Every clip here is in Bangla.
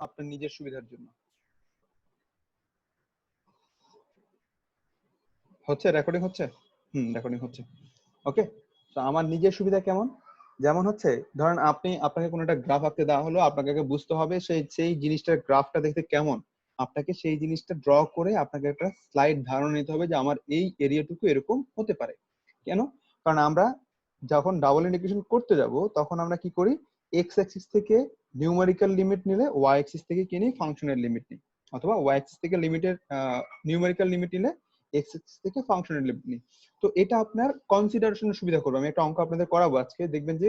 আপনার নিজের সুবিধার জন্য। হচ্ছে রেকর্ডিং হচ্ছে? রেকর্ডিং হচ্ছে। ওকে, তো আমার নিজের সুবিধা কেমন, যেমন হচ্ছে ধরেন আপনাকে কোনো একটা গ্রাফ আঁকতে দেওয়া হলো, আপনাকে আগে বুঝতে হবে সেই জিনিসটার গ্রাফটা দেখতে কেমন। আপনাকে সেই জিনিসটা ড্র করে আপনাকে একটা স্লাইড ধারণা নিতে হবে যে আমার এই এরিয়াটুকু এরকম হতে পারে। কেন? কারণ আমরা যখন ডাবল ইন্টিগ্রেশন করতে যাব তখন আমরা কি করি, এক্স অ্যাক্সিস থেকে নিউমেরিক্যাল লিমিট নিলে ওয়াই অ্যাক্সিস থেকে কি নিই, ফাংশনের লিমিট নিই, অথবা ওয়াই অ্যাক্সিস থেকে লিমিটের নিউমেরিক্যাল লিমিট নিলে এক্স অ্যাক্সিস থেকে ফাংশনের লিমিট নিই। তো এটা আপনার কনসিডারেশনের সুবিধা করবে। আমি একটা অঙ্ক আপনাদের করাবো আজকে, দেখবেন যে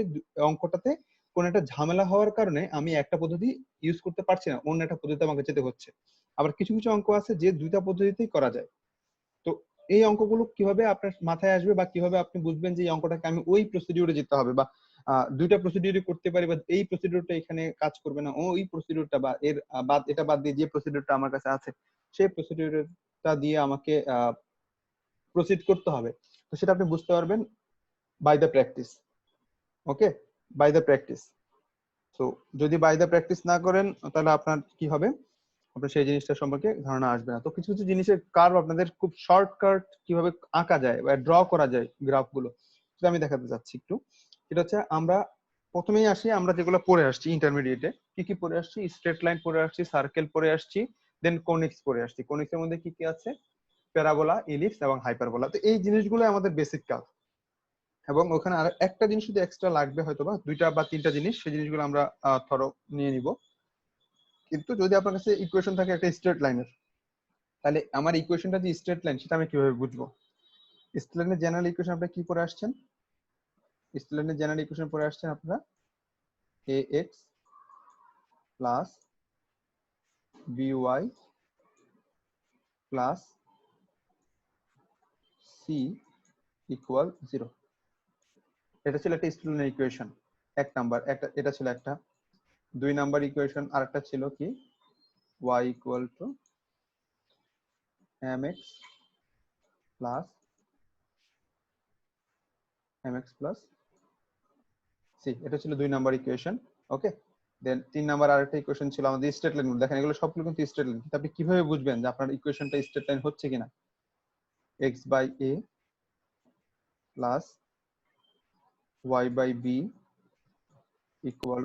অঙ্কটাতে কোন একটা ঝামেলা হওয়ার কারণে আমি একটা পদ্ধতি ইউজ করতে পারছি না, অন্য একটা পদ্ধতি আমাকে যেতে হচ্ছে। আবার কিছু কিছু অঙ্ক আছে যে দুইটা পদ্ধতিতেই করা যায়। তো এই অঙ্কগুলো কিভাবে আপনার মাথায় আসবে বা কিভাবে আপনি বুঝবেন যে এই অঙ্কটাকে আমি ওই প্রসিডিউরে যেতে হবে, বা দুইটা প্রসিডিউরে করতে পারি, বা এই প্রসিডিউরটা এখানে কাজ করবে না, ওই প্রসিডিউরটা বা এর এটা বাদ দিয়ে যে প্রসিডিউরটা আমার কাছে আছে সেই প্রসিডিউরটা দিয়ে আমাকে প্রসিড করতে হবে। তো সেটা আপনি বুঝতে পারবেন by the practice. Okay, by the practice. তো যদি বাই দ্য প্র্যাকটিস না করেন তাহলে আপনার কি হবে, আপনার সেই জিনিসটা সম্পর্কে ধারণা আসবে না। তো কিছু কিছু জিনিসের কার্ভ আপনাদের খুব শর্টকাট কিভাবে আঁকা যায় বা ড্র করা যায় গ্রাফগুলো, সেটা আমি দেখাতে চাচ্ছি একটু। সেটা হচ্ছে আমরা প্রথমেই আসি, আমরা যেগুলো পড়ে আসছি ইন্টারমিডিয়েটে, কি কি পড়ে আসছি, স্ট্রেট লাইন পড়ে আসছি, সার্কেল পড়ে আসছি, দেন কোনিক্স পড়ে আসছি। কোনিক্সের মধ্যে কি কি আছে, প্যারাবোলা, ইলিপস এবং হাইপারবোলা। তো এই জিনিসগুলো আমাদের বেসিক কাজ, এবং ওখানে আর একটা জিনিস শুধু এক্সট্রা লাগবে, হয়তো বা দুইটা বা তিনটা জিনিস, সেই জিনিসগুলো আমরা ধরো নিয়ে নিব। কিন্তু যদি আপনার কাছে ইকুয়েশন থাকে একটা স্ট্রেট লাইনের, তাহলে আমার ইকুয়েশনটা যে স্ট্রেট লাইন সেটা আমি কিভাবে বুঝবো? স্ট্রেট লাইনের জেনারেল ইকুয়েশন আপনারা কি পড়ে আসছেন? স্ট্রেট লাইনের জেনারেল ইকুয়েশন পড়ে আসছেন আপনারা a x plus b y plus c equal 0। এটা ছিল একটা স্ট্রেট লাইনের ইকুয়েশন, এক নাম্বার। একটা এটা ছিল একটা। দুই নাম্বার ইকুয়েশন আরেকটা ছিল কি, y equal to mx plus mx plus c, এটা ছিল দুই নাম্বার ইকুয়েশন। ওকে, দেন তিন নাম্বার আরেকটা ইকুয়েশন ছিল আমাদের স্ট্রেট লাইন। দেখেন এগুলো সবগুলো কিন্তু স্ট্রেট লাইন, কিন্তু আপনি কিভাবে বুঝবেন যে আপনার ইকুয়েশনটা স্ট্রেট লাইন হচ্ছে কিনা? x by a plus y by b equal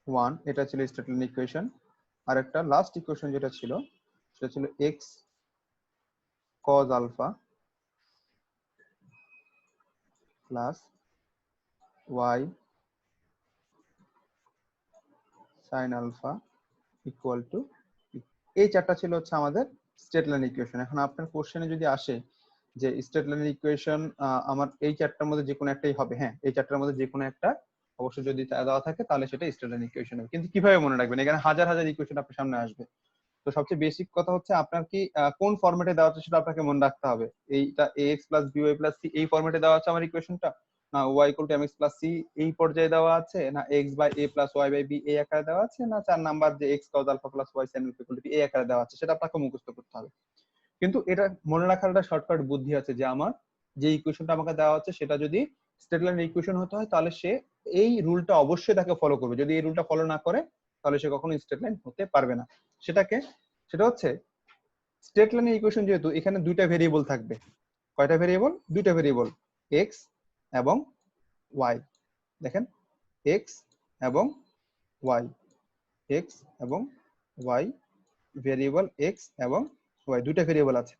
1, এটা ছিল স্ট্রেট লাইন ইকুয়েশন। আর একটা লাস্ট ইকুয়েশন যেটা ছিল সেটা ছিল x cos alpha plus y sin alpha equal to, এই চারটা ছিল হচ্ছে আমাদের স্ট্রেট লাইন ইকুয়েশন। এখন আপনার কোশ্চেনে যদি আসে যে স্ট্রেট লাইনের ইকুয়েশন আমার এই চারটার মধ্যে যে কোনো একটাই হবে, হ্যাঁ এই চারটার মধ্যে যে কোনো একটা অবশ্যই যদি দেওয়া থাকে তাহলে সেটা স্ট্রেট লাইন ইকুয়েশন হবে। কিন্তু কিভাবে মনে রাখবেন, এখানে হাজার হাজার ইকুয়েশন আপনার সামনে আসবে। তো সবচেয়ে বেসিক কথা হচ্ছে আপনার কি কোন ফরম্যাটে দেওয়া আছে সেটা আপনাকে মনে রাখতে হবে। এইটা ax plus by plus c এই ফরম্যাটে দেওয়া আছে আমার ইকুয়েশনটা, না y equal to mx plus c এই পর্যায়ে দেওয়া আছে, না x by a plus y by b এই আকারে দেওয়া আছে, না চার নাম্বার যে x cos alpha plus y sin alpha equal to এই আকারে দেওয়া আছে, সেটা আপনাকে মুখস্থ করতে হবে। কিন্তু এটা মনে রাখার একটা শর্টকাট বুদ্ধি আছে, যে আমার যে ইকুয়েশনটা আমাকে দেওয়া হচ্ছে সেটা যদি স্ট্রেট লাইন ইকুয়েশন হতে হয় তাহলে সে এই রুলটা অবশ্যই তাকে ফলো করবে। যদি এই রুলটা ফলো না করে তাহলে সে কখনো স্ট্রেট লাইন হতে পারবে না। সেটা হচ্ছে স্ট্রেট লাইনের ইকুয়েশন, যেহেতু এখানে দুইটা ভেরিয়েবল থাকবে। কয়টা ভেরিয়েবল? দুইটা ভেরিয়েবল, এক্স এবং ওয়াই। দেখেন এক্স এবং ওয়াই, এক্স এবং ওয়াই, ভেরিয়েবল এক্স এবং ওয়াই, দুইটা ভেরিয়েবল আছে।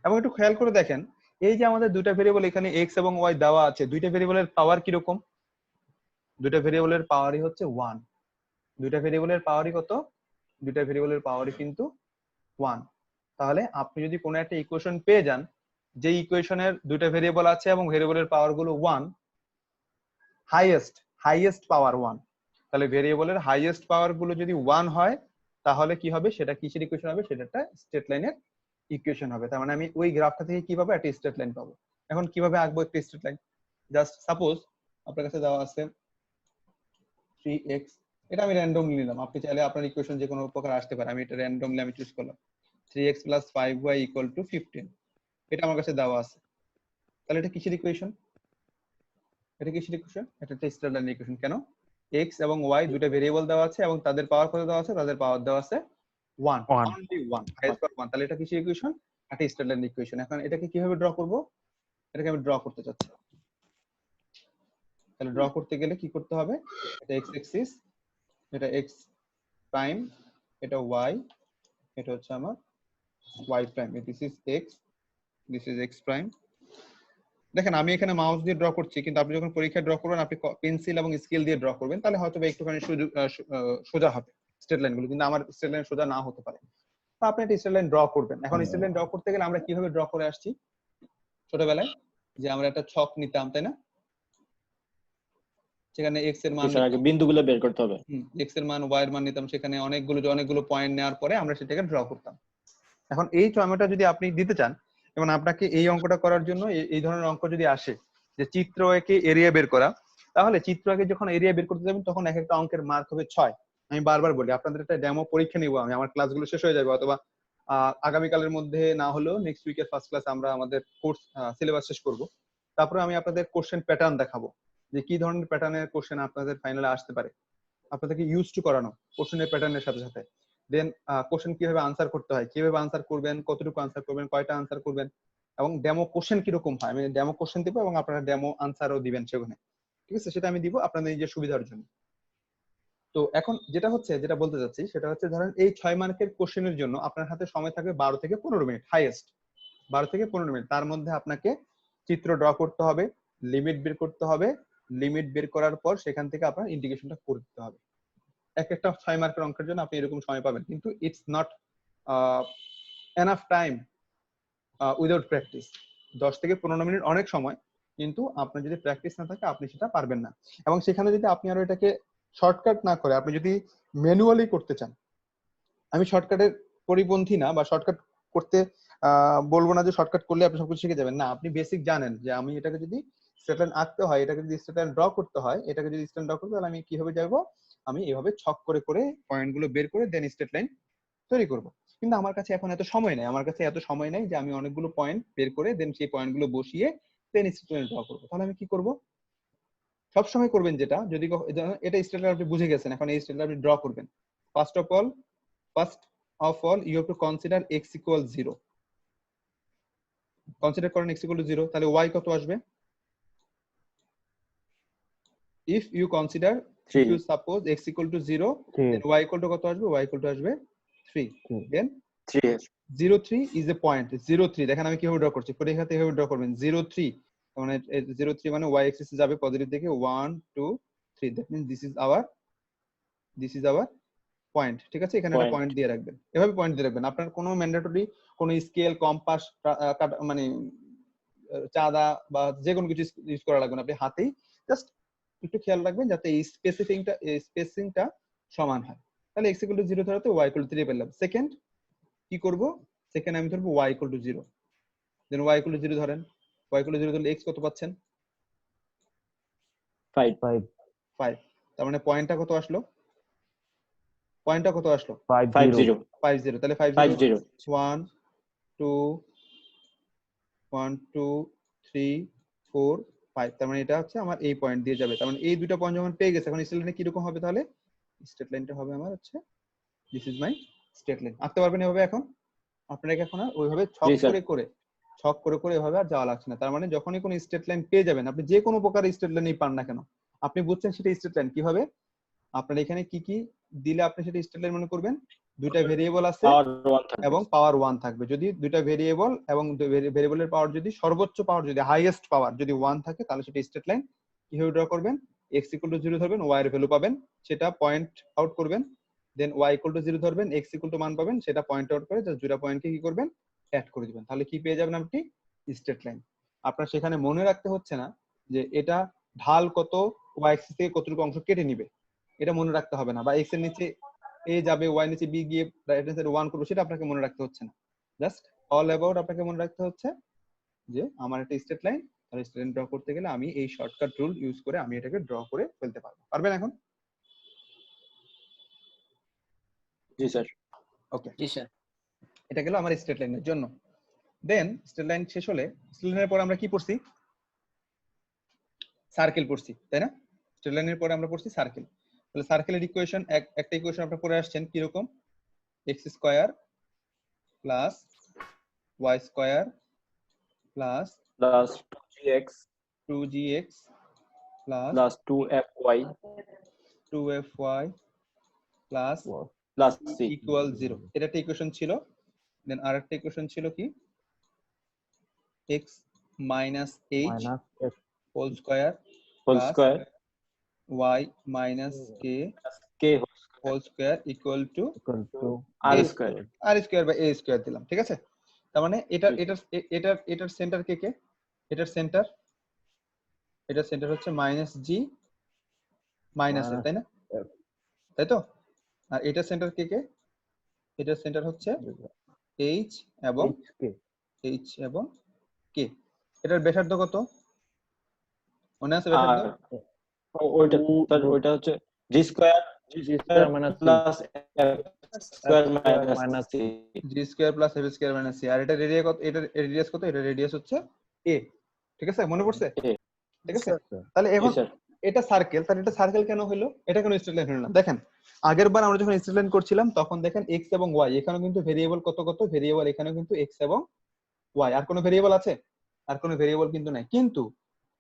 এবং একটু খেয়াল করে দেখেন, এই যে আমাদের দুইটা ভেরিয়েবল এখানে এক্স এবং ওয়াই দেওয়া আছে, দুইটা ভেরিয়েবলের পাওয়ার কিরকম? দুইটা ভেরিয়েবলের পাওয়ারই হচ্ছে 1। দুইটা ভেরিয়েবলের পাওয়ারই কত? দুইটা ভেরিয়েবলের পাওয়ারই কিন্তু 1। তাহলে আপনি যদি কোনো একটা ইকুয়েশন পেয়ে যান যে ইকুয়েশনের দুইটা ভেরিয়েবল আছে এবং ভেরিয়েবলের পাওয়ার গুলো 1, হাইয়েস্ট পাওয়ার 1, তাহলে ভেরিয়েবলের হাইয়েস্ট পাওয়ার গুলো যদি 1 হয় তাহলে কি হবে, সেটা কিসের ইকুয়েশন হবে? সেটা একটা স্ট্রেট লাইনের ইকুয়েশন হবে। তার মানে আমি ওই গ্রাফটা থেকে কি পাবো? একটা স্ট্রেট লাইন পাবো। এখন কিভাবে আঁকবো একটা স্ট্রেট লাইন? জাস্ট সাপোজ আপনার কাছে দেওয়া আছে 3x, এটা আমি র্যান্ডমলি নিলাম, আপনি চাইলে আপনার ইকুয়েশন যে কোনো প্রকার আসতে পারে, আমি এটা র্যান্ডমলি আমি চুজ করলাম 3x plus 5y equal to 15, এটা আমার কাছে দেওয়া আছে। তাহলে এটা কিসের ইকুয়েশন? এটা কিসের ইকুয়েশন? এটা একটা স্ট্রেট লাইন ইকুয়েশন। কেন? x এবং y দুটো ভেরিয়েবল দেওয়া আছে এবং তাদের পাওয়ার কত দেওয়া আছে, তাদের পাওয়ার দেওয়া আছে 1, 1 অনলি 1, হাইয়েস্ট পাওয়ার 1। তাহলে এটা কিসের ইকুয়েশন? একটা স্ট্যান্ডার্ড লাইন ইকুয়েশন। এখন এটাকে কিভাবে ড্র করব? এটাকে আমি ড্র করতে চাচ্ছি। তাহলে ড্র করতে গেলে কি করতে হবে? এটা x অ্যাক্সিস, এটা x প্রাইম, এটা y, এটা হচ্ছে আমার y prime. This is x, this is x prime. দেখেন আমি এখানে মাউস দিয়ে ড্র করছি, কিন্তু আপনি যখন পরীক্ষায় ড্র করবেন আপনি পেন্সিল এবং স্কেল দিয়ে ড্র করবেন, তাহলে হয়তো একটুখানি সোজা হবে স্ট্রেট লাইনগুলো, কিন্তু আমার স্ট্রেট লাইন সোজা না হতে পারে। তো আপনি একটা স্ট্রেট লাইন ড্র করবেন। এখন স্ট্রেট লাইন ড্র করতে গেলে আমরা কিভাবে ড্র করে আসছি ছোটবেলায়, যে আমরা একটা ছক নিতাম, তাই না? সেখানে x এর মান, আগে বিন্দুগুলো বের করতে হবে। x এর মান, y এর মান নিতাম, সেখানে অনেকগুলো পয়েন্ট নেওয়ার পরে আমরা সেটাকে ড্র করতাম। এখন এই ছয়মাটা যদি আপনি দিতে চান, এবং আপনাকে এই অঙ্কটা করার জন্য এই ধরনের অঙ্ক যদি আসে যে চিত্র একে এরিয়া বের করা, তাহলে চিত্র একে যখন এরিয়া বের করতে যাবেন তখন এক একটা অঙ্কের মার্ক হবে 6। আমি বারবার বলি আপনাদের একটা ডেমো পরীক্ষা নিব আমি, আমার ক্লাসগুলো শেষ হয়ে যাবে, অথবা আগামীকালের মধ্যে না হলেও নেক্সট উইকের ফার্স্ট ক্লাসে আমরা আমাদের কোর্স সিলেবাস শেষ করব। তারপরে আমি আপনাদের কোশ্চেন প্যাটার্ন দেখাবো, যে কি ধরনের প্যাটার্নের কোশ্চেন আপনাদের ফাইনালে আসতে পারে, আপনাদেরকে ইউজ টু করানো কোশ্চেনের প্যাটার্নের সাথে সাথে। দেন কোশ্চেন কিভাবে আনসার করতে হয়, কিভাবে আনসার করবেন, কতটুকু আনসার করবেন, কয়টা আনসার করবেন, এবং ডেমো কোশ্চেন কিরকম হয়। আমি ডেমো কোশ্চেন দিব এবং আপনারা ডেমো আনসারও দিবেন সেখানে, ঠিক আছে? সেটা আমি দিব আপনাদের নিজের সুবিধার জন্য। তো এখন যেটা বলতে চাচ্ছি সেটা হচ্ছে, ধরেন এই 6 মার্কের কোশ্চেনের জন্য আপনার হাতে সময় থাকবে 12 থেকে 15 মিনিট, হাইয়েস্ট 12 থেকে 15 মিনিট। তার মধ্যে আপনাকে চিত্র ড্র করতে হবে, লিমিট বের করতে হবে, লিমিট বের করার পর সেখান থেকে আপনার ইন্টিগ্রেশনটা করতে হবে। এক একটা 6 মার্কের অঙ্কের জন্য আপনি এরকম সময় পাবেন, কিন্তু it's not enough time without practice. 10 থেকে 15 মিনিট অনেক সময়, কিন্তু আপনার যদি প্র্যাকটিস না থাকে আপনি সেটা পারবেন না। এবং সেখানে যদি আপনি আরো এটাকে শর্টকাট না করে আপনি যদি ম্যানুয়ালি করতে চান, আমি শর্টকাটের পরিপন্থী না, বা শর্টকাট করতে বলবো না যে শর্টকাট করলে আপনি সবকিছু শিখে যাবেন, না। আপনি বেসিক জানেন যে আমি এটাকে যদি স্ট্রেট লাইন আঁকতে হয়, এটাকে যদি স্ট্রেট লাইন ড্র করতে হয়, এটাকে যদি স্ট্রেট লাইন ড্র করতে হয়, তাহলে আমি কিভাবে যাবো? আমি এভাবে ছক করে করে পয়েন্টগুলো বের করে দেন স্ট্রেট লাইন তৈরি করব। কিন্তু আমার কাছে এখন এত সময় নেই, আমার কাছে এত সময় নেই যে আমি অনেকগুলো পয়েন্ট বের করে দেন সেই পয়েন্টগুলো বসিয়ে দেন স্ট্রেট লাইন ড্র করবো। তাহলে আমি কি করব? সবসময় করবেন যেটা, যদি এটা স্ট্রেট লাইন আপনি বুঝে গেছেন, এখন এই স্ট্রেট লাইন আপনি ড্র করবেন। First of all you have to consider x equal 0, consider করেন x equal to 0, তাহলে y কত আসবে? if you consider, if you suppose x equal to 0, then y equal to কত আসবে? y equal to আসবে 3, then 0 3 is a point, 0 3 দেখেন আমি কিভাবে ড্র করছি, পরীক্ষাতে এভাবে ড্র করবেন 0 3, মানে 0 3 মানে y axis এ যাবে পজিটিভ দিকে 1 2 3, that means this is our point, ঠিক আছে? এখানে একটা পয়েন্ট দিয়ে রাখবেন, এভাবে পয়েন্ট দিয়ে রাখবেন। আপনার কোনো ম্যান্ডেটরি কোনো স্কেল, কম্পাস, মানে চাঁদা বা যে কোনো কিছু ইউজ করা লাগবে না, আপনি হাতেই জাস্ট একটু খেয়াল রাখবেন যাতে এই স্পেসিংটা সমান হয়। তাহলে x equal to 0 ধরাতে y equal to 3 পেলাম। সেকেন্ড কি করব? সেকেন্ড আমি ধরবো y equal to 0, then y equal to 0 ধরেন। y equal to 0 ধরলে x কত পাচ্ছেন? 5। তার মানে পয়েন্টটা কত আসলো? 50 তাহলে 50 1 2 1 2 3 4 5, তার মানে এটা হচ্ছে আমার এই পয়েন্ট দিয়ে যাবে। তার মানে এই দুটো পয়েন্ট যখন পেয়ে গেছে, এখন স্ট্রেট লাইনটা কিরকম হবে? তাহলে স্ট্রেট লাইনটা হবে আমার হচ্ছে this is my straight line. আঁকতে পারবেন এভাবে? এখন আপনারা এখন আর ওইভাবে ছক করে করে এভাবে আর যাওয়া লাগছে না। তার মানে যখনই কোনো স্ট্রেট লাইন পেয়ে যাবেন, আপনি যে কোনো প্রকার স্ট্রেট লাইনই পান না কেন, আপনি বুঝছেন সেটা স্ট্রেট লাইন কিভাবে। আপনার এখানে কি কি দিলে আপনি সেটা স্ট্রেট লাইন মনে করবেন? দুইটা ভেরিয়েবল আছে এবং পাওয়ার 1 থাকবে। যদি দুইটা ভেরিয়েবল এবং ভেরিয়েবলের পাওয়ার যদি সর্বোচ্চ পাওয়ার যদি হাইয়েস্ট পাওয়ার যদি 1 থাকে, তাহলে সেটা স্ট্রেট লাইন। কিভাবে ড্র করবেন? x equal to 0 ধরবেন, y এর ভ্যালু পাবেন, সেটা পয়েন্ট আউট করবেন, দেন y equal to 0 ধরবেন, x equal to মান পাবেন, সেটা পয়েন্ট আউট করে জাস্ট দুটো পয়েন্টকে কি করবেন? অ্যাড করে দিবেন। তাহলে কি পেয়ে যাবেন আপনি? Straight line. আপনার সেখানে মনে রাখতে হচ্ছে না যে এটা ঢাল কত, y axis থেকে কতটুকু অংশ কেটে নিবে, এটা মনে রাখতে হবে না, বা x এর নিচে a যাবে, y নিচে b গিয়ে রাইট হ্যান্ড সাইডে 1 করবে, সেটা আপনাকে মনে রাখতে হচ্ছে না। জাস্ট অল অ্যাবাউট আপনাকে মনে রাখতে হচ্ছে যে আমার একটা স্ট্রেট লাইন, আর স্ট্রেট লাইন ড্র করতে গেলে আমি এই শর্টকাট রুল ইউজ করে আমি এটাকে ড্র করে ফেলতে পারবো। পারবেন এখন? জি স্যার। ওকে, জি স্যার। এটা গেল আমার স্ট্রেট লাইনের জন্য। দেন স্ট্রেট লাইন শেষ হলে, স্ট্রেট লাইনের পর আমরা কি পড়ছি? সার্কেল পড়ছি, তাই না? স্ট্রেট লাইনের পরে আমরা পড়ছি সার্কেল। তাহলে সার্কেলের ইকুয়েশন একটা ইকুয়েশন আপনি পড়ে আসছেন কিরকম, x square plus y square plus plus 2gx 2gx plus plus 2fy 2fy plus plus c equal 0, এটা একটা ইকুয়েশন ছিল। দেন আরেকটা ইকুয়েশন ছিল কি, x minus h whole square whole plus square y minus k k whole square equal to r square আর স্কোয়ার বাই a স্কোয়ার দিলাম, ঠিক আছে। তার মানে এটার সেন্টার কে কে, এটার সেন্টার হচ্ছে মাইনাস জি মাইনাস এ, তাই না, তাই তো। আর এটার সেন্টার কে কে, এটার সেন্টার হচ্ছে এইচ এবং কে। এটার ব্যাসার্ধ কত মনে আছে ব্যাসার্ধ? আর ওইটা হচ্ছে g square plus f square minus c g square plus f square minus c. আর এটা রেডিয়াস কত, এটা রেডিয়াস কত, এটা রেডিয়াস হচ্ছে এ, ঠিক আছে, মনে পড়ছে? A, ঠিক আছে, তাহলে জি এখন স্যার এটা সার্কেল, তাহলে এটা সার্কেল কেন হলো, এটা কেন স্ট্রেট লাইন হলো না? দেখেন আগের বার আমরা যখন স্ট্রেট লাইন করছিলাম তখন দেখেন এক্স এবং ওয়াই, এখানেও কিন্তু ভেরিয়েবল কত কত ভেরিয়েবল, এখানেও কিন্তু এক্স এবং ওয়াই। আর কোনো ভেরিয়েবল আছে? আর কোনো ভেরিয়েবল কিন্তু নাই, কিন্তু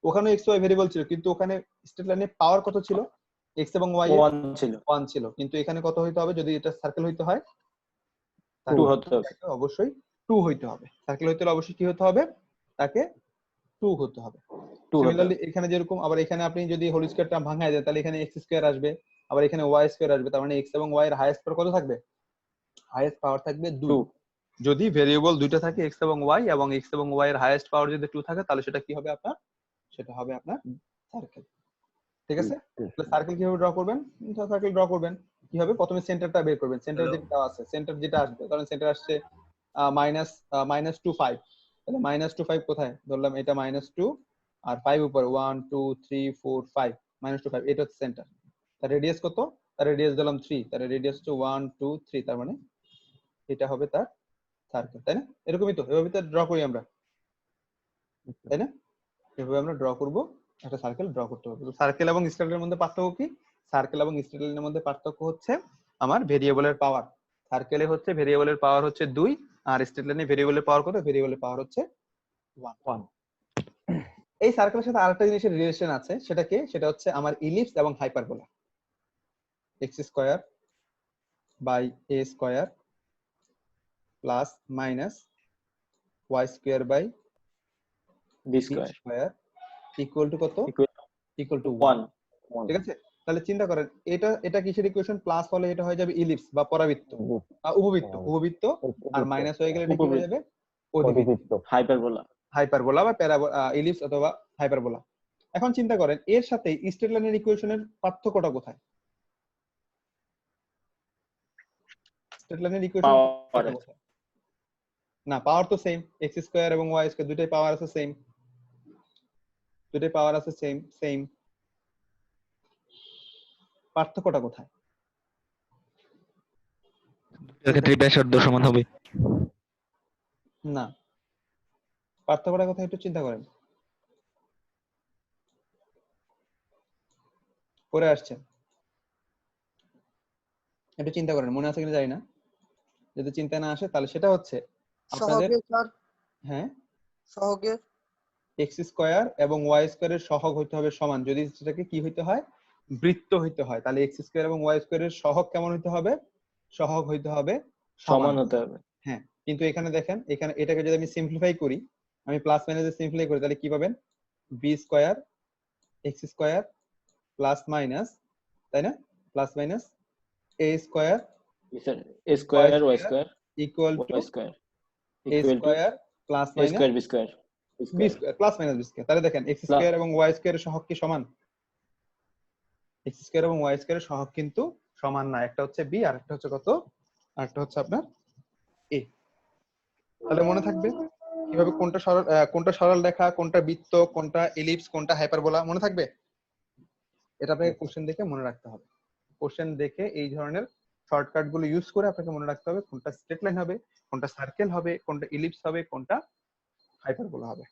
ওখানে এক্স ওয়াই ভেরিয়েবল ছিল, কিন্তু ওখানে স্ট্রেট লাইনে পাওয়ার কত ছিল, এক্স এবং ওয়াই এর 1 ছিল 1 ছিল। কিন্তু এখানে কত হইতে হবে যদি এটা সার্কেল হইতে হয়? 2 হতে হবে তাকে অবশ্যই 2 হইতে হবে। সার্কেল হইতে হলে অবশ্যই কি হতে হবে, তাকে 2 হতে হবে। 2 হতে হবে সিমিলারলি এখানে যেরকম, আবার এখানে আপনি যদি হোল স্কয়ারটা ভাঙায় দেন তাহলে এখানে এক্স স্কয়ার আসবে, আবার এখানে ওয়াই স্কয়ার আসবে। তার মানে এক্স এবং ওয়াই এর হাইয়েস্ট পাওয়ার কত থাকবে? হাইয়েস্ট পাওয়ার থাকবে 2। 2 যদি ভেরিয়েবল দুইটা থাকে এক্স এবং এক্স এবং ওয়াই এর হাইয়েস্ট পাওয়ার যদি 2 থাকে তাহলে সেটা কি হবে আপনার, সেটা হবে আপনার সার্কেল, ঠিক আছে। তাহলে সার্কেল কিভাবে ড্র করবেন? সার্কেল ড্র করবেন কি হবে, প্রথমে সেন্টারটা বের করবেন, সেন্টার যেটা দেওয়া আছে, সেন্টার যেটা আসবে, কারণ সেন্টার আসছে -2 5, তাহলে -2 5 কোথায় ধরলাম, এটা -2 আর 5 উপরে 1 2 3 4 5, -2 5 এটা হচ্ছে সেন্টার। তার রেডিয়াস কত? তার রেডিয়াস দিলাম 3, তার রেডিয়াস হচ্ছে 1 2 3, তার মানে এটা হবে তার সার্কেল, তাই না? এরকমই তো, এভাবে তো ড্র করি আমরা, তাই না? এভাবে আমরা ড্র করব, একটা সার্কেল ড্র করতে হবে। তো সার্কেল এবং স্ট্রেট লাইনের মধ্যে পার্থক্য কি? সার্কেল এবং স্ট্রেট লাইনের মধ্যে পার্থক্য হচ্ছে আমার ভেরিয়েবলের পাওয়ার। সার্কেলে হচ্ছে ভেরিয়েবলের পাওয়ার হচ্ছে 2, আর স্ট্রেট লাইনে ভেরিয়েবলের পাওয়ার কত? ভেরিয়েবলের পাওয়ার হচ্ছে 1। এই সার্কেলের সাথে আরেকটা জিনিসের রিলেশন আছে, সেটা কি? সেটা হচ্ছে আমার ইলিপস এবং hyperbola. X square by a square plus minus y square by b b square square equal to কত? ইকুয়াল টু 1, 1 ঠিক আছে। তাহলে চিন্তা করেন, এটা এটা কিসের ইকুয়েশন? প্লাস হলে এটা হয়ে যাবে ইলিপস বা পরাবৃত্ত, উপবৃত্ত, আর মাইনাস হয়ে গেলে এটা কি হয়ে যাবে? অধিবৃত্ত, হাইপারবোলা হাইপারবোলা বা ইলিপস অথবা হাইপারবোলা। এখন চিন্তা করেন এর সাথে স্ট্রেট লাইনের ইকুয়েশনের পার্থক্যটা কোথায়? স্ট্রেট লাইনের ইকুয়েশন পাওয়ার কোথায়? না, পাওয়ার তো সেম, এক্স স্কয়ার এবং ওয়াই স্কয়ার দুটোই পাওয়ার আছে সেম, দুটোই পাওয়ার আছে সেম সেম। পার্থক্যটা কোথায়? এর ক্ষেত্রে ব্যাসার্ধ সমান হবে। না, পার্থক্যটা কোথায় একটু চিন্তা করেন, করে আসছেন একটু চিন্তা করেন, মনে আছে কিনা জানি না। যদি চিন্তা না আসে তাহলে সেটা হচ্ছে আপনাদের, সহগের স্যার, হ্যাঁ, সহগের এক্স স্কয়ার এবং ওয়াই স্কয়ারের সহগ হইতে হবে সমান। যদি সেটাকে কি হইতে হয়? বৃত্ত হইতে হয়, তাহলে এক্স স্কয়ার এবং ওয়াই স্কয়ারের সহগ কেমন হইতে হবে? সহগ হইতে হবে সমান। সমান হতে হবে হ্যাঁ, কিন্তু এখানে দেখেন, এখানে এটাকে যদি আমি সিম্পলিফাই করি, আমি প্লাস মাইনাসে সিম্পলিফাই করি, তাহলে কি পাবেন? B square x square plus minus, তাই না, plus minus a square sir a square y square equal to y square a equal to square plus a স্কয়ার minus b square b square plus minus b square. তাহলে দেখেন এক্স স্কয়ার এবং ওয়াই স্কয়ারের সহগ কি সমান? এক্স স্কয়ার এবং ওয়াই স্কয়ারের সহগ কিন্তু সমান না, একটা হচ্ছে বি আর একটা হচ্ছে কত, আর একটা হচ্ছে আপনার এ। তাহলে মনে থাকবে কিভাবে কোনটা সরল রেখা, কোনটা বৃত্ত, কোনটা এলিপস, কোনটা হাইপারবোলা, মনে থাকবে। এটা আপনাকে কোশ্চেন দেখে মনে রাখতে হবে। কোশ্চেন দেখে এই ধরনের শর্টকাট গুলো ইউজ করে আপনাকে মনে রাখতে হবে কোনটা স্ট্রেট লাইন হবে, কোনটা সার্কেল হবে, কোনটা ইলিপস হবে, কোনটা হাইপারবোলা হবে।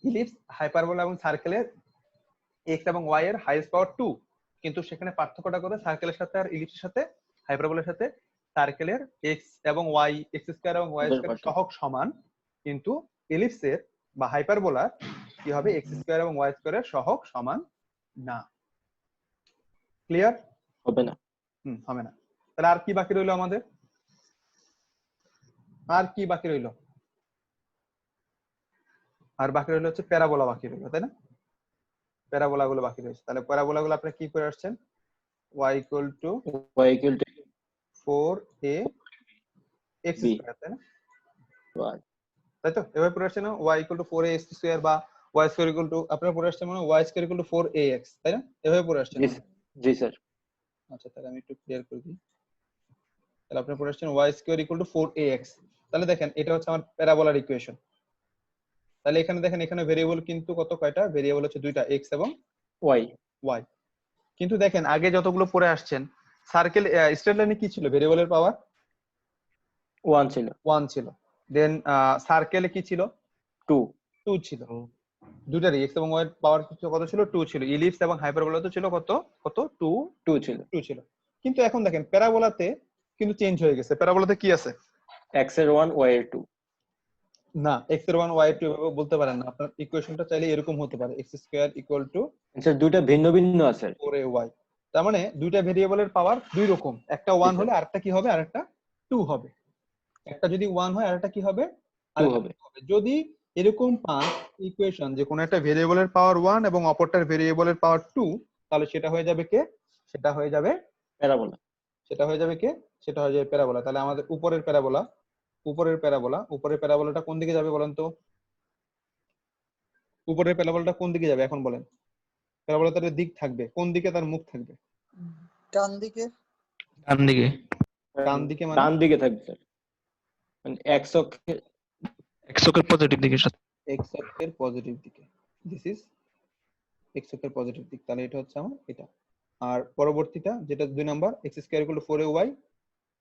ইলিপস, হাইপারবোলা এবং সার্কেলের x এবং y এর হাইয়েস্ট পাওয়ার 2, কিন্তু সেখানে পার্থক্যটা করে সার্কেলের সাথে আর ইলিপসের সাথে, হাইপারবোলার সাথে সার্কেলের x এবং y, x স্কয়ার এবং y স্কয়ার সহগ সমান, কিন্তু ইলিপসের বা হাইপারবোলার কি হবে, x স্কয়ার এবং y স্কয়ারের সহগ সমান না। ক্লিয়ার? হবে না। হবে না। তাহলে আর কি বাকি রইলো আমাদের? আর কি বাকি রইলো? আর বাকি রইলো হচ্ছে প্যারাবোলা বাকি রইলো, তাই না? প্যারাবোলা গুলো বাকি রয়েছে। তাহলে প্যারাবোলা গুলো আপনি কি করে আসছেন? y equal to y equal to 4a x b, square, তাই না? y তাই তো? এভাবে পড়ে আসছে না, y equal to 4a x square বা y স্কয়ার equal to, আপনারা পড়ে আসছে মানে y square equal to 4ax, তাই না? এভাবে পড়ে আসছে না? জি স্যার। আচ্ছা, তাহলে আমি একটু ক্লিয়ার করে দিই। তাহলে আপনারা পড়ে আসছেন y square equal to 4ax। তাহলে দেখেন এটা হচ্ছে আমার প্যারাবোলার ইকুয়েশন। তাহলে এখানে দেখেন, এখানে ভেরিয়েবল কিন্তু কত, কয়টা ভেরিয়েবল হচ্ছে? দুইটা, x এবং y y। কিন্তু দেখেন আগে যতগুলো পড়ে আসছেন, সার্কেল স্ট্রেট লাইনে কি ছিল? ভেরিয়েবলের পাওয়ার 1 ছিল, 1 ছিল। দেন সার্কেলে কি ছিল? 2 2 ছিল। দুটারই x এবং y এর পাওয়ার কত ছিল? 2 ছিল। ইলিপস এবং হাইপারবোলা তো ছিল কত কত? 2 2 ছিল। 2 ছিল। কিন্তু এখন দেখেন প্যারাবোলাতে কিন্তু চেঞ্জ হয়ে গেছে। প্যারাবোলাতে কি আছে? x এর 1 y এর 2। না, x এর 1 y এর 2 এভাবে বলতে পারেন না। আপনার ইকুয়েশনটা চাইলে এরকম হতে পারে, x square equal two sir দুইটা ভিন্ন ভিন্ন আছে। 4ay। তার মানে দুইটা ভেরিয়েবলের পাওয়ার দুই রকম, একটা 1 হলে আরেকটা কি হবে? আরেকটা 2 হবে। একটা যদি 1 হয় আরেকটা কি হবে? 2 আরেকটা হবে। 2 হবে। যদি এরকম পান ইকুয়েশন যে কোনো একটা ভেরিয়েবলের পাওয়ার 1 এবং অপরটার ভেরিয়েবলের পাওয়ার 2, তাহলে সেটা হয়ে যাবে কে? সেটা হয়ে যাবে প্যারাবোলা। সেটা হয়ে যাবে কে? সেটা হয়ে যাবে প্যারাবোলা। তাহলে আমাদের উপরের প্যারাবোলা, উপরের প্যারাবোলাটা কোন দিকে যাবে বলেন তো? উপরের প্যারাবোলাটা কোন দিকে যাবে এখন বলেন? প্যারাবোলা তার দিক থাকবে কোন দিকে? তার মুখ থাকবে ডান দিকে। ডান দিকে। ডান দিকে মানে? ডান দিকে থাকবে স্যার, মানে x অক্ষে এক্স অক্ষের পজিটিভ দিকের সাথে। এক্স অক্ষের পজিটিভ দিকে। দিস ইজ এক্স অক্ষের পজিটিভ দিক। তাহলে এটা হচ্ছে আমার এটা। আর পরবর্তীটা যেটা 2 number, x square equal two 4ay,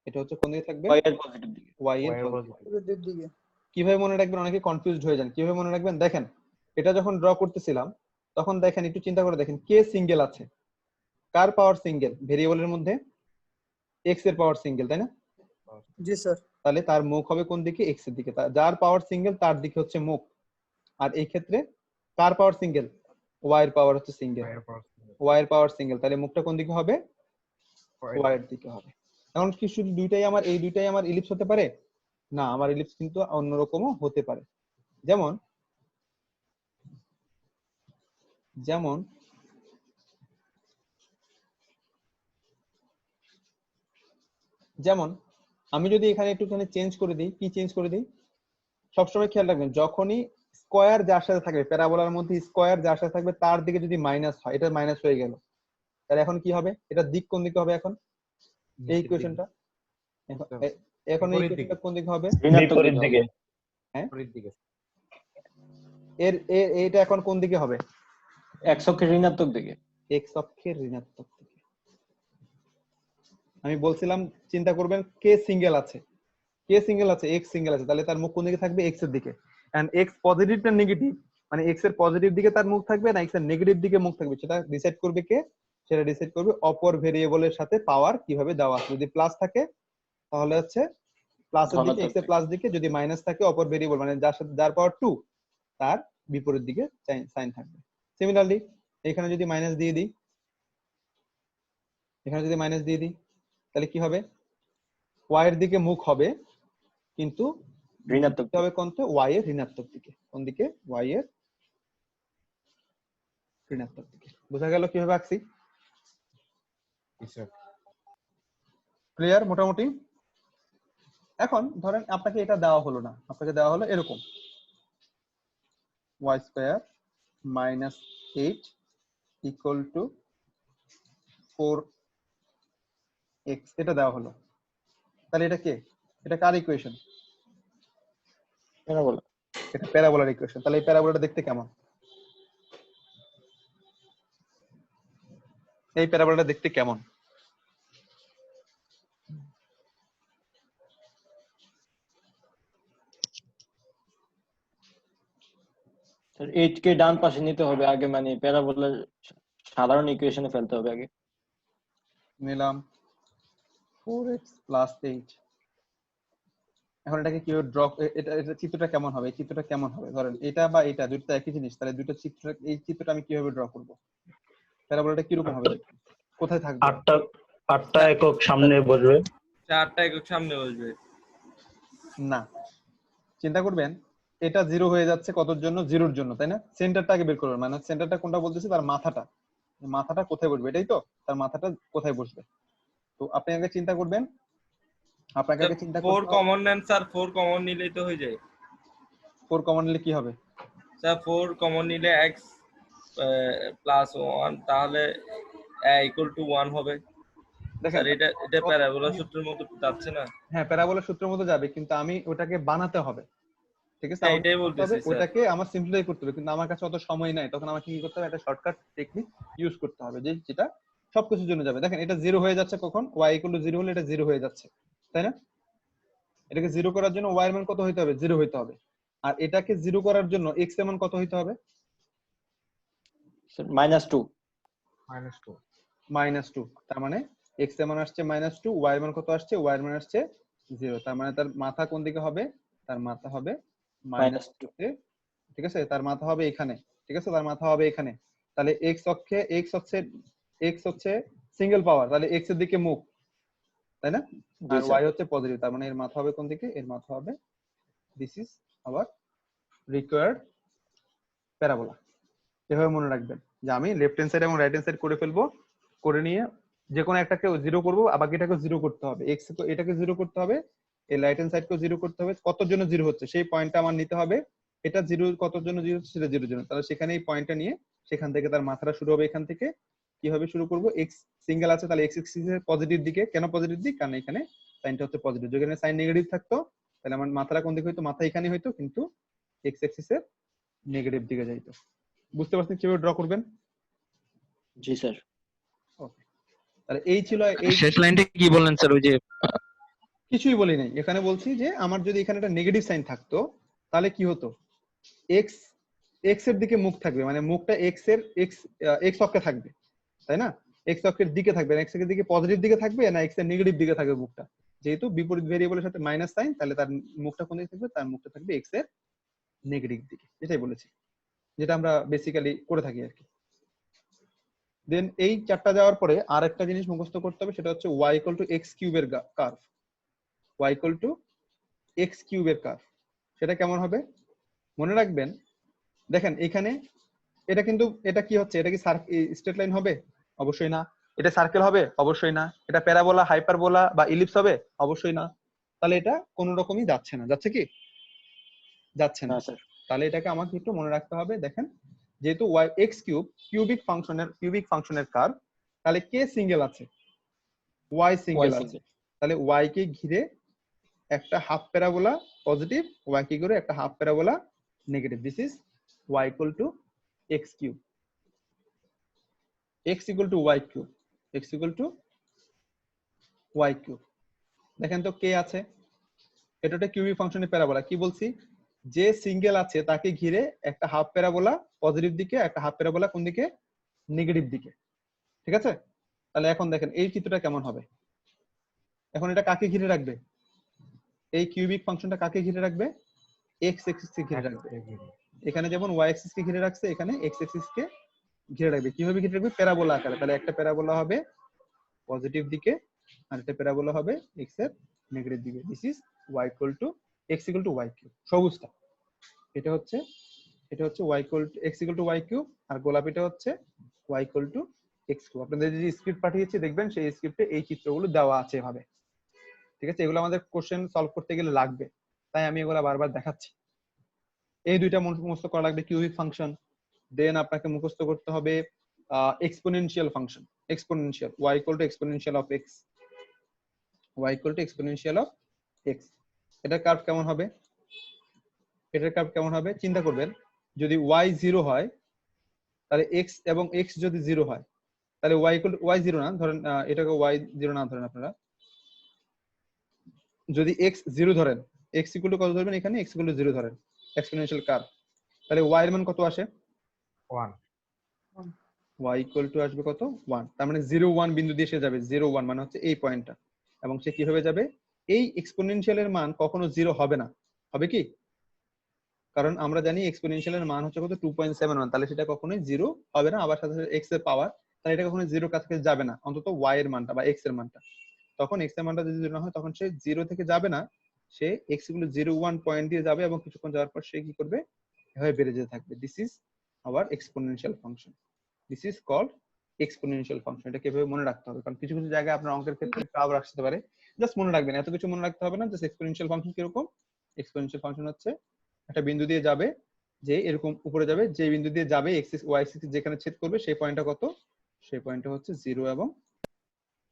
এটা হচ্ছে কোন দিকে থাকবে? y এর পজিটিভ দিকে। y এর পজিটিভ। বিপরীত দিকে। কিভাবে মনে রাখবেন? অনেকে কনফিউজড হয়ে যান। কিভাবে মনে রাখবেন? দেখেন এটা যখন ড্র করতেছিলাম তখন দেখেন, একটু চিন্তা করে দেখেন, কে সিঙ্গেল আছে? কার পাওয়ার সিঙ্গেল? ভেরিয়েবলের মধ্যে x এর পাওয়ার সিঙ্গেল, তাই না? জি স্যার। তাহলে তার মুখ হবে কোন দিকে? x এর দিকে। যার পাওয়ার সিঙ্গেল তার দিকে হচ্ছে মুখ। আর এই ক্ষেত্রে কার পাওয়ার সিঙ্গেল? y এর পাওয়ার হচ্ছে সিঙ্গেল, y এর পাওয়ার সিঙ্গেল। তাহলে মুখটা কোন দিকে হবে? y এর দিকে হবে। এখন কি শুধু দুইটাই আমার, এই দুইটাই আমার ইলিপস হতে পারে? না, আমার ইলিপস কিন্তু অন্যরকমও হতে পারে। যেমন যেমন যেমন আমি যদি এখানে একটুখানি চেঞ্জ করে দিই, কি চেঞ্জ করে দিই? সবসময় খেয়াল রাখবেন, যখনই স্কয়ার যার সাথে থাকবে, প্যারাবোলার মধ্যে স্কয়ার যার সাথে থাকবে তার দিকে যদি মাইনাস হয়, এটা মাইনাস হয়ে গেল, তাহলে এখন কি হবে? এটার দিক কোন দিকে হবে এখন? এই ইকুয়েশনটা এখন এই ইকুয়েশনটা কোন দিকে হবে? ঋণাত্মক দিকে। হ্যাঁ, এটা এখন কোন দিকে হবে? x অক্ষের ঋণাত্মক দিকে। এক্স অক্ষের ঋণাত্মক দিকে। আমি বলছিলাম চিন্তা করবেন, কে সিঙ্গেল আছে? কে সিঙ্গেল আছে? এক্স সিঙ্গেল আছে। তাহলে তার মুখ কোন দিকে থাকবে? এক্স এর দিকে। এন্ড এক্স পজিটিভ না নেগেটিভ, মানে এক্স এর পজিটিভ দিকে তার মুখ থাকবে না এক্স এর নেগেটিভ দিকে মুখ থাকবে, সেটা ডিসাইড করবে কে? সেটা ডিসাইড করবে অপর ভেরিয়েবলের সাথে পাওয়ার কিভাবে দেওয়া আছে। যদি প্লাস থাকে তাহলে হচ্ছে প্লাসের দিকে, এক্স এর প্লাস দিকে। যদি মাইনাস থাকে অপর ভেরিয়েবল মানে যার সাথে যার পাওয়ার 2, তার বিপরীত দিকে সাইন থাকবে। সিমিলারলি এখানে যদি মাইনাস দিয়ে দিই, এখানে যদি মাইনাস দিয়ে দিই, তাহলে কি হবে? y এর দিকে মুখ হবে, কিন্তু ঋণাত্মক দিতে হবে কোনতে? y এর ঋণাত্মক দিকে। কোন দিকে? y এর ঋণাত্মক দিকে। বোঝা গেল কিভাবে আঁকছি? ক্লিয়ার মোটামুটি? এখন ধরেন আপনাকে এটা দেওয়া হলো না, আপনাকে দেওয়া হলো এরকম y square minus 8 equal to 4x, এটা দেওয়া হলো। তাহলে এটা কে? এটা কার ইকুয়েশন? প্যারাবোলা। এটা প্যারাবোলার ইকুয়েশন। তাহলে এই প্যারাবোলাটা দেখতে কেমন? এই প্যারাবোলাটা দেখতে কেমন? স্যার 8 কে ডান পাশে নিতে হবে আগে, মানে প্যারাবোলার সাধারণ ইকুয়েশনে ফেলতে হবে আগে। নিলাম 4x প্লাস 8। এখন এটাকে কিভাবে ড্র, এটা এটা চিত্রটা কেমন হবে, এই চিত্রটা কেমন হবে? ধরেন এটা বা এটা দুটো একই জিনিস, তাহলে দুটো চিত্র, এই চিত্রটা আমি কিভাবে ড্র করব? প্যারাবোলাটা কিরকম হবে, কোথায় থাকবে? আটটা একক সামনে বসবে। 4টা একক সামনে বসবে। না, চিন্তা করবেন এটা 0 হয়ে যাচ্ছে কতর জন্য? 0-র জন্য, তাই না? সেন্টারটা আগে বের করবেন, মানে সেন্টারটা কোনটা বলতেছি, তার মাথাটা, মাথাটা কোথায় বসবে, এটাই তো, তার মাথাটা কোথায় বসবে। তো আপনি আগে চিন্তা করবেন, আপনাকে আগে চিন্তা 4 করতে হবে। কমন নেন স্যার, 4 কমন নিলেই তো হয়ে যায় 4 কমন নিলে কি হবে? স্যার। 4 কমন নিলে x প্লাস 1, তাহলে ইকুয়াল টু 1 হবে দেখেন, স্যার। এটা প্যারাবোলা সূত্রের মতো যাচ্ছে না? হ্যাঁ প্যারাবোলা সূত্রের মতো যাবে, কিন্তু আমি ওটাকে বানাতে হবে, ঠিক আছে? হ্যাঁ, আমাকে এটাই কি করতে হবে? বলতেছি স্যার। ওটাকে আমার সিম্পলিফাই করতে হবে, কিন্তু আমার কাছে অত সময় নাই, তখন আমাকে কি করতে হবে? একটা শর্টকাট টেকনিক ইউজ করতে হবে, যেটা সবকিছুর জন্য যাবে। দেখেন এটা 0 হয়ে যাচ্ছে কখন? y = 0 হলে এটা 0 হয়ে যাচ্ছে, তাই না? এটাকে 0 করার জন্য y এর মান কত হইতে হবে? 0 হইতে হবে। আর এটাকে 0 করার জন্য x এর মান কত হইতে হবে? স্যার -2। -2। তার মানে x এর মান আসছে -2, y এর মান কত আসছে? y এর মান আসছে 0। তার মানে তার মাথা কোন দিকে হবে? তার মাথা হবে -2 তে, ঠিক আছে? তার মাথা হবে এখানে, ঠিক আছে? তার মাথা হবে এখানে। তাহলে x হচ্ছে সিঙ্গেল পাওয়ার, তাহলে x এর দিকে মুখ, তাই না? জি আর স্যার। y হচ্ছে পজিটিভ, তার মানে এর মাথা হবে কোন দিকে? এর মাথা হবে, this is hour required parabola. এভাবে মনে রাখবেন যে আমি লেফট হ্যান্ড সাইড এবং রাইট হ্যান্ড সাইড করে ফেলবো, করে নিয়ে যে কোনো একটাকে 0 করবো, আর বাকিটাকে 0 করতে হবে। x এটাকে 0 করতে হবে, এই রাইট হ্যান্ড সাইডকেও 0 করতে হবে। কতর জন্য 0 হচ্ছে সেই পয়েন্টটা আমার নিতে হবে। এটা 0 কতর জন্য 0 হচ্ছে? সেটা 0 এর জন্য। তাহলে সেখানে এই পয়েন্টটা নিয়ে সেখান থেকে তার মাথাটা শুরু হবে এখান থেকে। কিভাবে শুরু করব? x সিঙ্গেল আছে, তাহলে x এক্সিস এর পজিটিভ দিকে। কেন পজিটিভ দিক? কারণ এখানে সাইনটা হচ্ছে পজিটিভ। যদি এখানে সাইন নেগেটিভ থাকতো তাহলে আমার মাথাটা কোন দিকে হইতো? মাথা এখানে হইতো, কিন্তু x এক্সিস এর নেগেটিভ দিকে যাইতো। বুঝতে পারছেন কিভাবে ড্র করবেন? জি স্যার। ওকে, তাহলে এই ছিল এই। শেষ লাইনটা কি বললেন স্যার? ওই যে কিছুই বলি নাই, এখানে বলছি যে আমার যদি এখানে একটা নেগেটিভ সাইন থাকতো তাহলে কি হতো? x এর দিকে মুখ থাকবে, মানে মুখটা x অক্ষে থাকবে, তাই না? x অক্ষের দিকে থাকবে, x এর দিকে পজিটিভ দিকে থাকবে না x এর নেগেটিভ দিকে থাকবে মুখটা? যেহেতু বিপরীত ভেরিয়েবলের সাথে মাইনাস সাইন, তাহলে তার মুখটা কোন দিকে থাকবে? তার মুখটা থাকবে x এর নেগেটিভ দিকে। এটাই বলেছি, যেটা আমরা বেসিক্যালি করে থাকি আর কি। দেন এই চারটা যাওয়ার পরে আর একটা জিনিস মুখস্থ করতে হবে, সেটা হচ্ছে y = x³ এর কার্ভ। y = x³ এর কার্ভ, সেটা কেমন হবে মনে রাখবেন। দেখেন এখানে এটা কিন্তু, এটা কি হচ্ছে? এটা কি স্ট্রেট লাইন হবে? অবশ্যই না। এটা সার্কেল হবে? অবশ্যই না। এটা প্যারাবোলা, হাইপারবোলা বা ইলিপস হবে? অবশ্যই না। তাহলে এটা কোন রকমই যাচ্ছে না। যাচ্ছে কি? যাচ্ছে না। না স্যার। তাহলে এটাকে আমাকে একটু মনে রাখতে হবে। দেখেন যেহেতু x³ কিউবিক ফাংশনের কার্ভ, তাহলে কে সিঙ্গেল আছে? y সিঙ্গেল আছে। তাহলে y কে ঘিরে একটা হাফ প্যারাবোলা পজিটিভ, y কে ঘিরে একটা half parabola negative. This is y = x³। x = y³, x = y³। দেখেন তো কে আছে? এটা একটা কিউবিক ফাংশনের প্যারাবোলা। কি বলছি? যে সিঙ্গেল আছে তাকে ঘিরে একটা হাফ প্যারাবোলা পজিটিভ দিকে, একটা হাফ প্যারাবোলা কোন দিকে? নেগেটিভ দিকে, ঠিক আছে? তাহলে এখন দেখেন এই চিত্রটা কেমন হবে। এখন এটা কাকে ঘিরে রাখবে? এই কিউবিক ফাংশনটা কাকে ঘিরে রাখবে? এক্স এক্সিস কে ঘিরে রাখবে। এখানে যেমন ওয়াই এক্সিস কে ঘিরে রাখছে, এখানে এক্স এক্সিস কে ঘিরে রাখবে। কিভাবে ঘিরে রাখবে? প্যারাবোলা আকারে। তাহলে একটা প্যারাবোলা হবে পজিটিভ দিকে আর একটা প্যারাবোলা হবে এক্স এর নেগেটিভ দিকে। This is y = x = y³। সবুজটা এটা হচ্ছে x = y³ আর গোলাপিটা হচ্ছে y = x³। আপনাদের যে স্ক্রিপ্ট পাঠিয়েছি দেখবেন সেই স্ক্রিপ্টে এই চিত্রগুলো দেওয়া আছে এভাবে, ঠিক আছে? এগুলো আমাদের কোশ্চেন সলভ করতে গেলে লাগবে, তাই আমি এগুলো বারবার দেখাচ্ছি। এই দুইটা মুখস্থ করা লাগবে, কিউবিক ফাংশন। দেন আপনাকে মুখস্থ করতে হবে exponential function. Exponential y = exponential of x, y = exponential of x। এটার কার্ভ কেমন হবে? এটার কার্ভ কেমন হবে চিন্তা করবেন। যদি y 0 হয় তাহলে x এবং x যদি 0 হয় তাহলে y 0 না ধরেন, এটাকে y 0 না ধরেন আপনারা, যদি x 0 ধরেন, x = কত ধরবেন? এখানে x = 0 ধরেন, এক্সপোনেনশিয়াল কার্ভ। তাহলে y এর মান কত আসে? 1 y ইকুয়াল টু আসবে কত? 1। তার মানে 0 1 বিন্দু দিয়ে সে যাবে, 0 1 মানে হচ্ছে এই পয়েন্টটা, এবং সে কিভাবে যাবে? এই এক্সপোনেনশিয়ালের মান কখনো 0 হবে না, হবে কি? কারণ আমরা জানি এক্সপোনেনশিয়ালের মান হচ্ছে কত? 2.71, তাহলে সেটা কখনোই 0 হবে না। আবার সাথে সাথে x এর পাওয়ার, তাহলে এটা কখনো 0 কাছাকাছি যাবে না, অন্তত y এর মানটা বা x এর মানটা। তখন x এর মানটা যদি 0 না হয় তখন সে 0 থেকে যাবে না, সে x গুলো 0 1 পয়েন্ট দিয়ে যাবে এবং কিছুক্ষণ যাওয়ার পর সে কি করবে? এভাবে বেড়ে যেতে থাকবে। This is our exponential function. This is called exponential function. এটা কিভাবে মনে রাখতে হবে, কারণ কিছু কিছু জায়গায় আপনার অঙ্কের ক্ষেত্রে আবার আসতে পারে। জাস্ট মনে রাখবেন, এত কিছু মনে রাখতে হবে না। জাস্ট এক্সপোনেনশিয়াল ফাংশন কিরকম? এক্সপোনেনশিয়াল ফাংশন হচ্ছে একটা বিন্দু দিয়ে যাবে, যে এরকম উপরে যাবে, যে বিন্দু দিয়ে যাবে এক্স ওয়াই এক্সিস যেখানে ছেদ করবে সেই পয়েন্টটা কত? সেই পয়েন্টটা হচ্ছে 0 এবং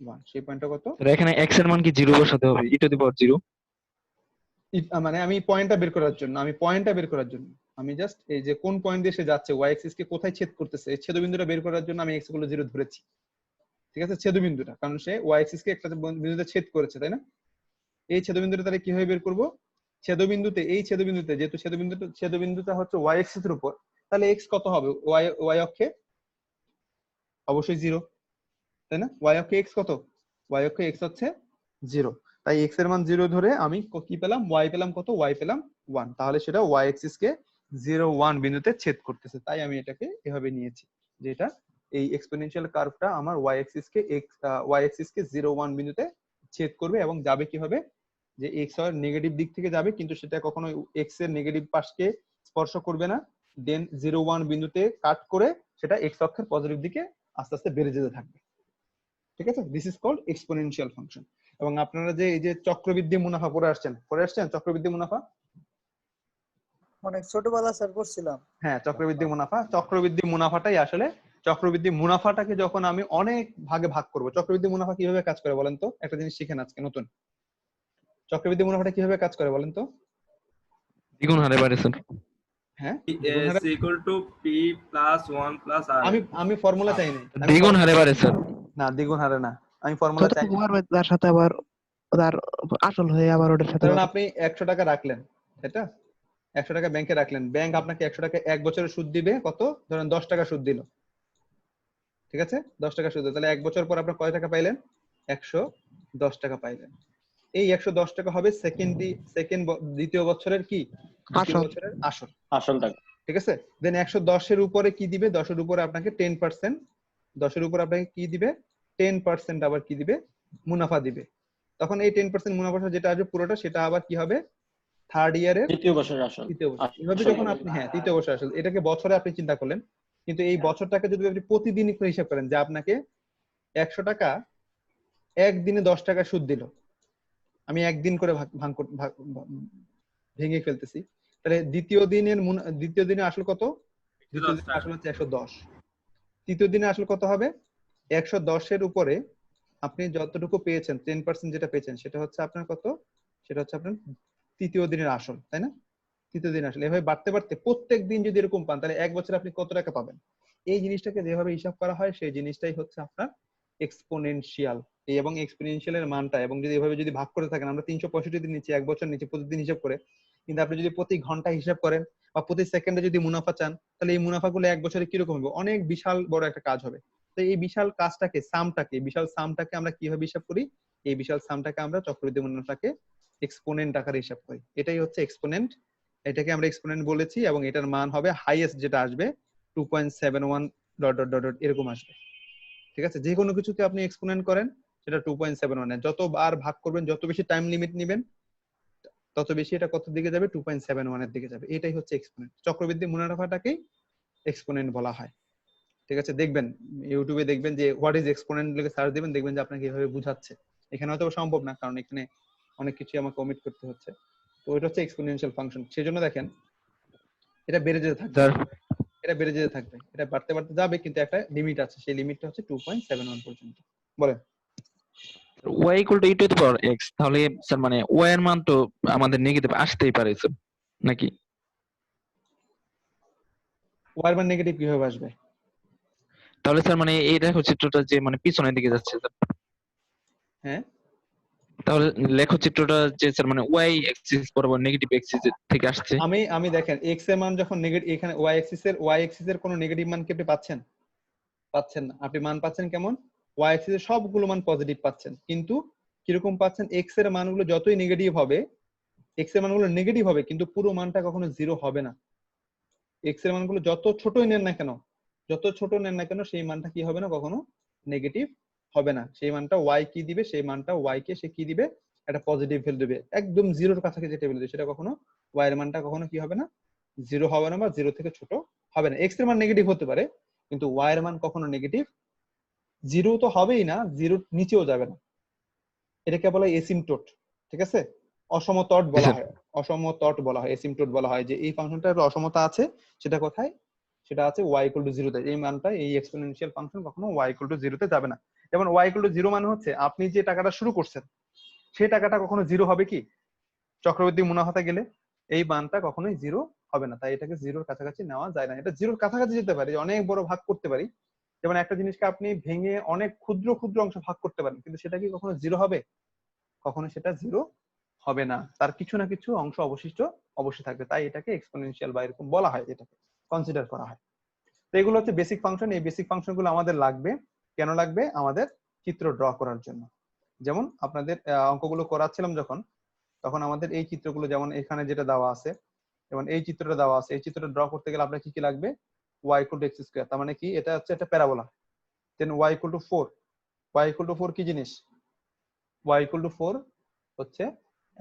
1। সেই পয়েন্টটা কত? স্যার এখানে x এর মান কি 0 বসাতে হবে, e টু দি পাওয়ার 0? মানে আমি পয়েন্টটা বের করার জন্য, আমি জাস্ট এই যে কোন পয়েন্ট দিয়ে সে যাচ্ছে, ওয়াই এক্সিস কে কোথায় ছেদ করতেছে, এই ছেদবিন্দুটা বের করার জন্য আমি এক্স গুলো 0 ধরেছি। ঠিক আছে, ছেদবিন্দুটা, কারণ সে ওয়াই এক্সিস কে একটা বিন্দুতে ছেদ করেছে, তাই না? এই ছেদবিন্দুটা তাহলে কিভাবে বের করব? এই ছেদবিন্দুতে যেহেতু ছেদবিন্দুটা হচ্ছে ওয়াই এক্সিস এর উপর, তাহলে এক্স কত হবে ওয়াই অক্ষে? অবশ্যই 0, তাই না? ওয়াই অক্ষে এক্স কত? ওয়াই অক্ষে এক্স হচ্ছে 0। তাই এক্স এর মান 0 ধরে আমি কি পেলাম? ওয়াই পেলাম কত? ওয়াই পেলাম 1। তাহলে সেটা ওয়াই এক্সিস কে 0 1 বিন্দুতে ছেদ করতেছে, তাই আমি এটাকে এভাবে নিয়েছি যে এটা এই এক্সপোনেনশিয়াল কার্ভটা আমার ওয়াই এক্সিস কে 0 1 বিন্দুতে ছেদ করবে এবং যাবে কিভাবে? যে এক্স এর নেগেটিভ দিক থেকে যাবে, কিন্তু সেটা কখনো এক্স এর নেগেটিভ পাশকে স্পর্শ করবে না। দেন 0 1 বিন্দুতে কাট করে সেটা এক্স অক্ষের পজিটিভ দিকে আস্তে আস্তে বেড়ে যেতে থাকবে। ঠিক আছে, this is called exponential function. এবং আপনারা যে এই যে চক্রবৃদ্ধি মুনাফা পড়ে আসছেন চক্রবৃদ্ধি মুনাফা অনেক ছোটবেলা স্যার করছিলাম। হ্যাঁ, চক্রবৃদ্ধি মুনাফাটাই আসলে, চক্রবৃদ্ধি মুনাফাটাকে যখন আমি অনেক ভাগে ভাগ করব, চক্রবৃদ্ধি মুনাফা কিভাবে কাজ করে বলেন তো? একটা জিনিস শিখেন আজকে নতুন। চক্রবৃদ্ধি মুনাফাটা কিভাবে কাজ করে বলেন তো? দ্বিগুণ হারে বাড়ে স্যার। হ্যাঁ, is equal to p plus 1 plus r। আমি ফর্মুলা চাই না, দ্বিগুণ হারে বাড়ে স্যার। না দ্বিগুণ হারে না, আমি ফর্মুলা চাই না। তার সাথে আবার তার আসল হয়ে আবার ওটার সাথে ধরুন আপনি 100 টাকা রাখলেন, এটা 100 টাকা ব্যাংকে রাখলেন, ব্যাংক আপনাকে 100 টাকা 1 বছরের সুদ দিবে কত? ধরেন 10 টাকা সুদ দিল। ঠিক আছে, 10 টাকা সুদ, তাহলে 1 বছর পর আপনার কয় টাকা পাইলেন? 110 টাকা পাইলেন। এই 110 টাকা হবে দ্বিতীয় বছরের কি? দ্বিতীয় বছরের আসল। আসল টাকা। ঠিক আছে, দেন 110 এর উপরে কি দিবে? 10 এর উপরে আপনাকে 10%, 10 এর উপরে আপনাকে কি দিবে? 10% আবার কি দিবে? মুনাফা দিবে। তখন এই 10% মুনাফা যেটা আসবে পুরোটা, সেটা আবার কি হবে? থার্ড ইয়ারের তৃতীয় বছরের আসল। তৃতীয় বছর। এভাবে যখন আপনি তৃতীয় বছর আসলে এটাকে বছরে আপনি চিন্তা করলেন, কিন্তু এই বছরটাকে যদি আপনি প্রতিদিনই করে হিসাব করেন, যে আপনাকে 100 টাকা একদিনে 10 টাকা সুদ দিল, আমি একদিন করে ভেঙে ফেলতেছি, তাহলে দ্বিতীয় দিনে আসল কত? দ্বিতীয় দিনে আসল হচ্ছে 110। তৃতীয় দিনে আসল কত হবে? 110 এর উপরে আপনি যতটুকু পেয়েছেন 10% যেটা পেয়েছেন সেটা হচ্ছে আপনার কত? সেটা হচ্ছে আপনার তৃতীয় দিনের আসল, তাই না? তৃতীয় দিন আসলে এভাবে বাড়তে বাড়তে প্রত্যেক দিন যদি এরকম পান, তাহলে এক বছরে আপনি কত টাকা পাবেন? এই জিনিসটাকে যেভাবে হিসাব করা হয় সেই জিনিসটাই হচ্ছে আপনার এক্সপোনেনশিয়াল। এবং এক্সপোনেনশিয়ালের মানটা, এবং যদি এভাবে যদি ভাগ করে থাকেন, আমরা 365 দিন নিচে এক বছর নিচে প্রতিদিন হিসাব করে, কিন্তু আপনি যদি প্রতি ঘন্টা হিসাব করেন বা প্রতি সেকেন্ডে যদি মুনাফা চান, তাহলে এই মুনাফাগুলো এক বছরে কিরকম হবে? অনেক বিশাল বড় একটা কাজ হবে। তো এই বিশাল কাজটাকে, বিশাল সামটাকে আমরা কিভাবে হিসাব করি? এই বিশাল সামটাকে আমরা চক্রবৃদ্ধি মুনাফাকে এক্সপোনেন্ট আকারে হিসাব করি। এটাই হচ্ছে এক্সপোনেন্ট, এটাকে আমরা এক্সপোনেন্ট বলেছি। এবং এটার মান হবে হাইয়েস্ট যেটা আসবে 2.71 ডট ডট ডট ডট এরকম আসবে। ঠিক আছে, যে কোনো কিছুকে আপনি এক্সপোনেন্ট করেন সেটা 2.71 এর, যতবার ভাগ করবেন, যত বেশি টাইম লিমিট নেবেন, তত বেশি এটা কত দিকে যাবে? 2.71 এর দিকে যাবে। এটাই হচ্ছে এক্সপোনেন্ট। চক্রবৃদ্ধি মুনাফাটাকেই এক্সপোনেন্ট বলা হয়। ঠিক আছে, দেখবেন ইউটিউবে দেখবেন যে হোয়াট ইজ এক্সপোনেন্ট লিখে সার্চ দিবেন, দেখবেন যে আপনাকে এভাবে বুঝাচ্ছে। এখানে হয়তো সম্ভব না, কারণ এখানে অনেক কিছু আমাকে ওমিট করতে হচ্ছে। তো এটা হচ্ছে এক্সপোনেনশিয়াল ফাংশন। সেজন্য দেখেন এটা বেড়ে যেতে থাকবে, এটা বাড়তে বাড়তে যাবে, কিন্তু একটা লিমিট আছে, সেই লিমিটটা হচ্ছে 2.71 পর্যন্ত। বলেন। y equal two e to the power x, তাহলে স্যার মানে y এর মান তো আমাদের নেগেটিভ আসতেই পারে স্যার, নাকি? ওয়াই মান নেগেটিভ কিভাবে আসবে? তাহলে স্যার মানে এই দেখো চিত্রটা যে মানে পিছনের দিকে যাচ্ছে স্যার। হ্যাঁ, তাহলে লেখচিত্রটা যে স্যার মানে ওয়াই অ্যাক্সিস বরাবর নেগেটিভ অ্যাক্সিস থেকে আসছে। আমি দেখেন এক্স এর মান যখন নেগেটিভ, এখানে ওয়াই অ্যাক্সিস এর কোনো নেগেটিভ মান কি আপনি পাচ্ছেন? পাচ্ছেন না। আপনি মান পাচ্ছেন কেমন? ওয়াই অ্যাক্সিস এর সবগুলো মান পজিটিভ পাচ্ছেন, কিন্তু কিরকম পাচ্ছেন? এক্স এর মানগুলো যতই নেগেটিভ হবে, এক্স এর মানগুলো নেগেটিভ হবে কিন্তু পুরো মানটা কখনো জিরো হবে না। এক্স এর মানগুলো যত ছোটই নেন না কেন, যত ছোট নেন না কেন, সেই মানটা কি হবে না, কখনো নেগেটিভ হবে না। সেই মানটা ওয়াই কি দিবে, সেই মানটা ওয়াই কে সে কি দিবে, একটা পজিটিভ ভ্যালু দিবে। একদম জিরোর কাছাকাছি যেটা ভ্যালু দিবে, সেটা কখনো ওয়াই এর মানটা কখনো কি হবে না, জিরো হবে না বা জিরো থেকে ছোট হবে না। এক্স এর মান নেগেটিভ হতে পারে কিন্তু ওয়াই এর মান কখনো নেগেটিভ, জিরো তো হবেই না, জিরোর নিচেও যাবে না। এটাকে বলা হয় এসিমটোট। ঠিক আছে, অসমতট বলা হয়, অসমতট বলা হয়, এসিমটোট বলা হয়। যে এই ফাংশনটার অসমতা আছে, সেটা কোথায়? সেটা আছে ওয়াই ইকুয়াল টু জিরোতে। এই মানটা, এই এক্সপোনেনশিয়াল ফাংশন কখনো ওয়াই ইকুয়াল টু জিরোতে যাবে না। যেমন ওয়াই ইকুয়াল টু জিরো মানে হচ্ছে আপনি যে টাকাটা শুরু করছেন সেই টাকাটা কখনো জিরো হবে কি চক্রবৃদ্ধি মুনাফাতে গেলে? এই মানটা কখনোই জিরো হবে না। তাই এটাকে জিরোর কাছাকাছি নেওয়া যায় না। এটা জিরোর কাছাকাছি যেতে পারে, অনেক বড় ভাগ করতে পারি। যেমন একটা জিনিসকে আপনি ভেঙে অনেক ক্ষুদ্র ক্ষুদ্র অংশ ভাগ করতে পারেন, কিন্তু সেটা কি কখনো জিরো হবে? কখনো সেটা জিরো হবে না। তার কিছু না কিছু অংশ অবশিষ্ট অবশ্যই থাকবে। তাই এটাকে এক্সপোনেনশিয়াল বা এরকম বলা হয়, এটাকে কনসিডার করা হয়। তো এগুলো হচ্ছে বেসিক ফাংশন। এই বেসিক ফাংশন গুলো আমাদের লাগবে। কেন লাগবে? আমাদের চিত্র ড্র করার জন্য। যেমন আপনাদের অঙ্কগুলো করাচ্ছিলাম যখন, তখন আমাদের এই চিত্রগুলো, যেমন এখানে যেটা দেওয়া আছে, যেমন এই চিত্রটা দেওয়া আছে, এই চিত্রটা ড্র করতে গেলে আপনার কি কি লাগবে? Y equal to x square. তার মানে কি? এটা হচ্ছে একটা parabola. Then y equal to 4। Y equal to 4 কি জিনিস? ওয়াই ইকুয়াল টু 4 হচ্ছে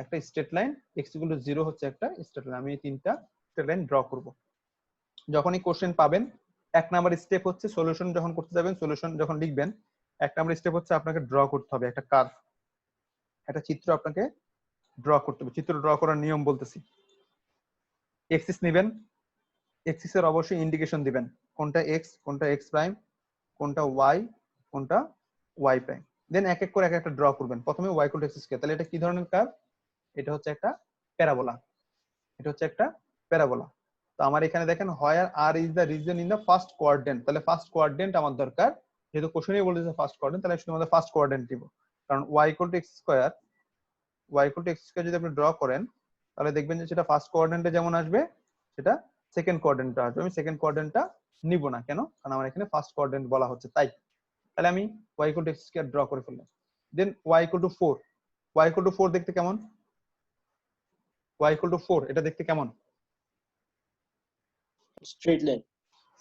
একটা straight line, x equal to 0 হচ্ছে একটা স্ট্রেট লাইন। আমি এই তিনটা স্ট্রেট লাইন ড্র করব। যখনই কোশ্চেন পাবেন, এক নাম্বার স্টেপ হচ্ছে সলিউশন যখন করতে যাবেন, সলিউশন যখন লিখবেন, এক নাম্বার স্টেপ হচ্ছে আপনাকে ড্র করতে হবে একটা কার্ভ, একটা চিত্র আপনাকে ড্র করতে হবে। চিত্র ড্র করার নিয়ম বলতেছি। এক্সিস নেবেন, এক্সিসের অবশ্যই ইন্ডিকেশন দিবেন, কোনটা এক্স, কোনটা এক্স প্রাইম, কোনটা ওয়াই, কোনটা ওয়াই প্রাইম। দেন এক এক করে এক একটা ড্র করবেন। প্রথমে y equal to x square. তাহলে এটা কি ধরনের কার্ভ? এটা হচ্ছে একটা প্যারাবোলা। এটা হচ্ছে একটা প্যারাবোলা। তো আমার এখানে দেখেন, where are is the region in the first quadrant. তাহলে ফার্স্ট কোয়াড্রেন্ট আমার দরকার, যেহেতু কোশ্চেনেই বলেছে ফার্স্ট কোয়াড্রেন্ট, তাহলে শুধু আমাদের ফার্স্ট কোয়াড্রেন্ট দিব। কারণ y equal to x square, y equal to x square যদি আপনি ড্র করেন, তাহলে দেখবেন যে সেটা ফার্স্ট কোয়াড্রেন্টে যেমন আসবে, সেটা সেকেন্ড কোয়াড্রেন্টে আসবে। আমি সেকেন্ড কোয়াড্রেন্টটা নিব না। কেন? কারণ আমার এখানে ফার্স্ট কোয়াড্রেন্ট বলা হচ্ছে তাই। তাহলে আমি y equal to x square draw করে ফেললাম। Then y equal to 4। Y equal to 4 দেখতে কেমন? ওয়াই ইকুয়াল টু 4 এটা দেখতে কেমন? Straight line.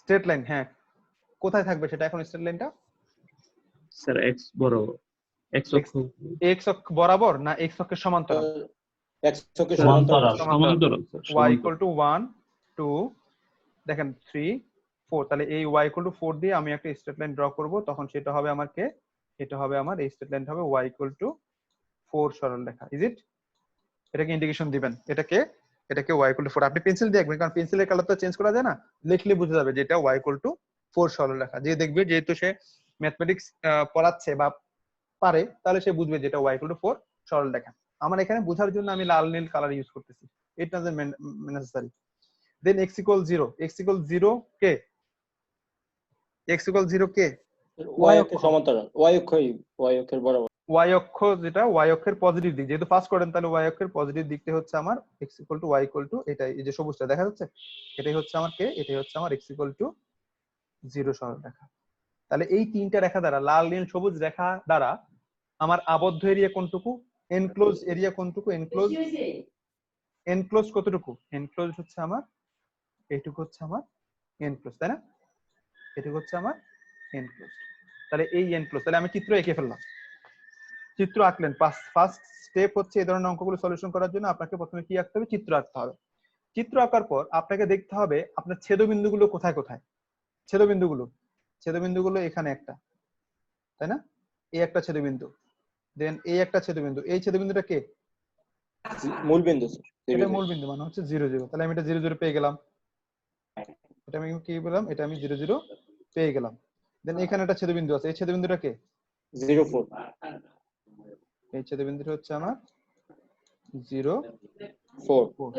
স্ট্রেট লাইন, হ্যাঁ। কোথায় থাকবে সেটা এখন স্ট্রেট লাইনটা? স্যার এক্স বড়, এক্স অক্ষ এক্স অক্ষ বরাবর না এক্স অক্ষের সমান্তরাল? এক্স অক্ষের সমান্তরাল, সমান্তরাল। সমান্তরাল স্যার, ওয়াই সমান্তরাল। ইকুয়াল টু 1 2 দেখেন 3 4। তাহলে এই ওয়াই ইকুয়াল টু 4 দিয়ে আমি একটা স্ট্রেট লাইন ড্র করব। তখন সেটা হবে আমার কে? এটা হবে আমার, এই স্ট্রেট লাইনটা হবে ওয়াই ইকুয়াল টু 4 সরল রেখা। Is it? এটাকে ইন্ডিকেশন দিবেন। এটাকে ওয়াই ইকুয়াল টু 4। আপনি পেন্সিল দিয়ে আঁকবেন, কারণ পেন্সিলের কালার তো চেঞ্জ করা যায় না। লিখলে বুঝে যাবে যে এটা ওয়াই ইকুয়াল টু 4 সরল রেখা। যে দেখবে, যেহেতু সে ম্যাথমেটিক্স পড়াচ্ছে বা পারে, তাহলে সে বুঝবে যে এটা ওয়াই ইকুয়াল টু 4 সরল রেখা। আমার এখানে বোঝার জন্য আমি লাল নীল কালার ইউজ করতেছি। ইট নাজ নেসেসারি। দেন এক্স ইকুয়াল 0। এক্স ইকুয়াল 0 কে? এক্স ইকুয়াল 0 কে? ওয়াই অক্ষের সমান্তরাল। ওয়াই অক্ষের বরাবর। ওয়াই অক্ষ, যেটা ওয়াই অক্ষের পজিটিভ দিক, যেহেতু ফার্স্ট করেন, তাহলে ওয়াই অক্ষের পজিটিভ দিকটা হচ্ছে আমার x equal to y equal to, এটাই এই যে সবুজটা দেখা যাচ্ছে, এটাই হচ্ছে আমার কে? এটাই হচ্ছে আমার এক্স ইকুয়াল টু 0 সরল রেখা। তাহলে এই তিনটা রেখা দ্বারা, লাল নীল সবুজ রেখা দ্বারা আমার আবদ্ধ এরিয়া কোনটুকু? এনক্লোজ এরিয়া কোনটুকু? এনক্লোজ কতটুকু? এনক্লোজ হচ্ছে আমার এইটুকু, হচ্ছে আমার এনক্লোজ, তাই না? এটুকু হচ্ছে আমার এনক্লোজ। তাহলে এই এনক্লোজ, তাহলে আমি চিত্র এঁকে ফেললাম। চিত্র আঁকলেন। ফার্স্ট স্টেপ হচ্ছে এই ধরনের অঙ্কগুলো সলিউশন করার জন্য আপনাকে প্রথমে কি আঁকতে হবে? চিত্র আঁকতে হবে। চিত্র আঁকার পর আপনাকে দেখতে হবে আপনার ছেদবিন্দুগুলো কোথায় কোথায়। ছেদবিন্দুগুলো এখানে একটা, তাই না? এই একটা ছেদবিন্দু, দেন এই একটা ছেদবিন্দু। এই ছেদবিন্দুটা কে? মূল বিন্দু স্যার। এটা মূল বিন্দু, মানে হচ্ছে 0 0। তাহলে আমি এটা 0 0 পেয়ে গেলাম। এটা আমি কি পেলাম? এটা আমি 0 0 পেয়ে গেলাম। দেন এখানে একটা ছেদবিন্দু আছে, এই ছেদবিন্দুটা কে? 0 4। এই ছেদবিন্দুটা হচ্ছে আমার 0 4। 4।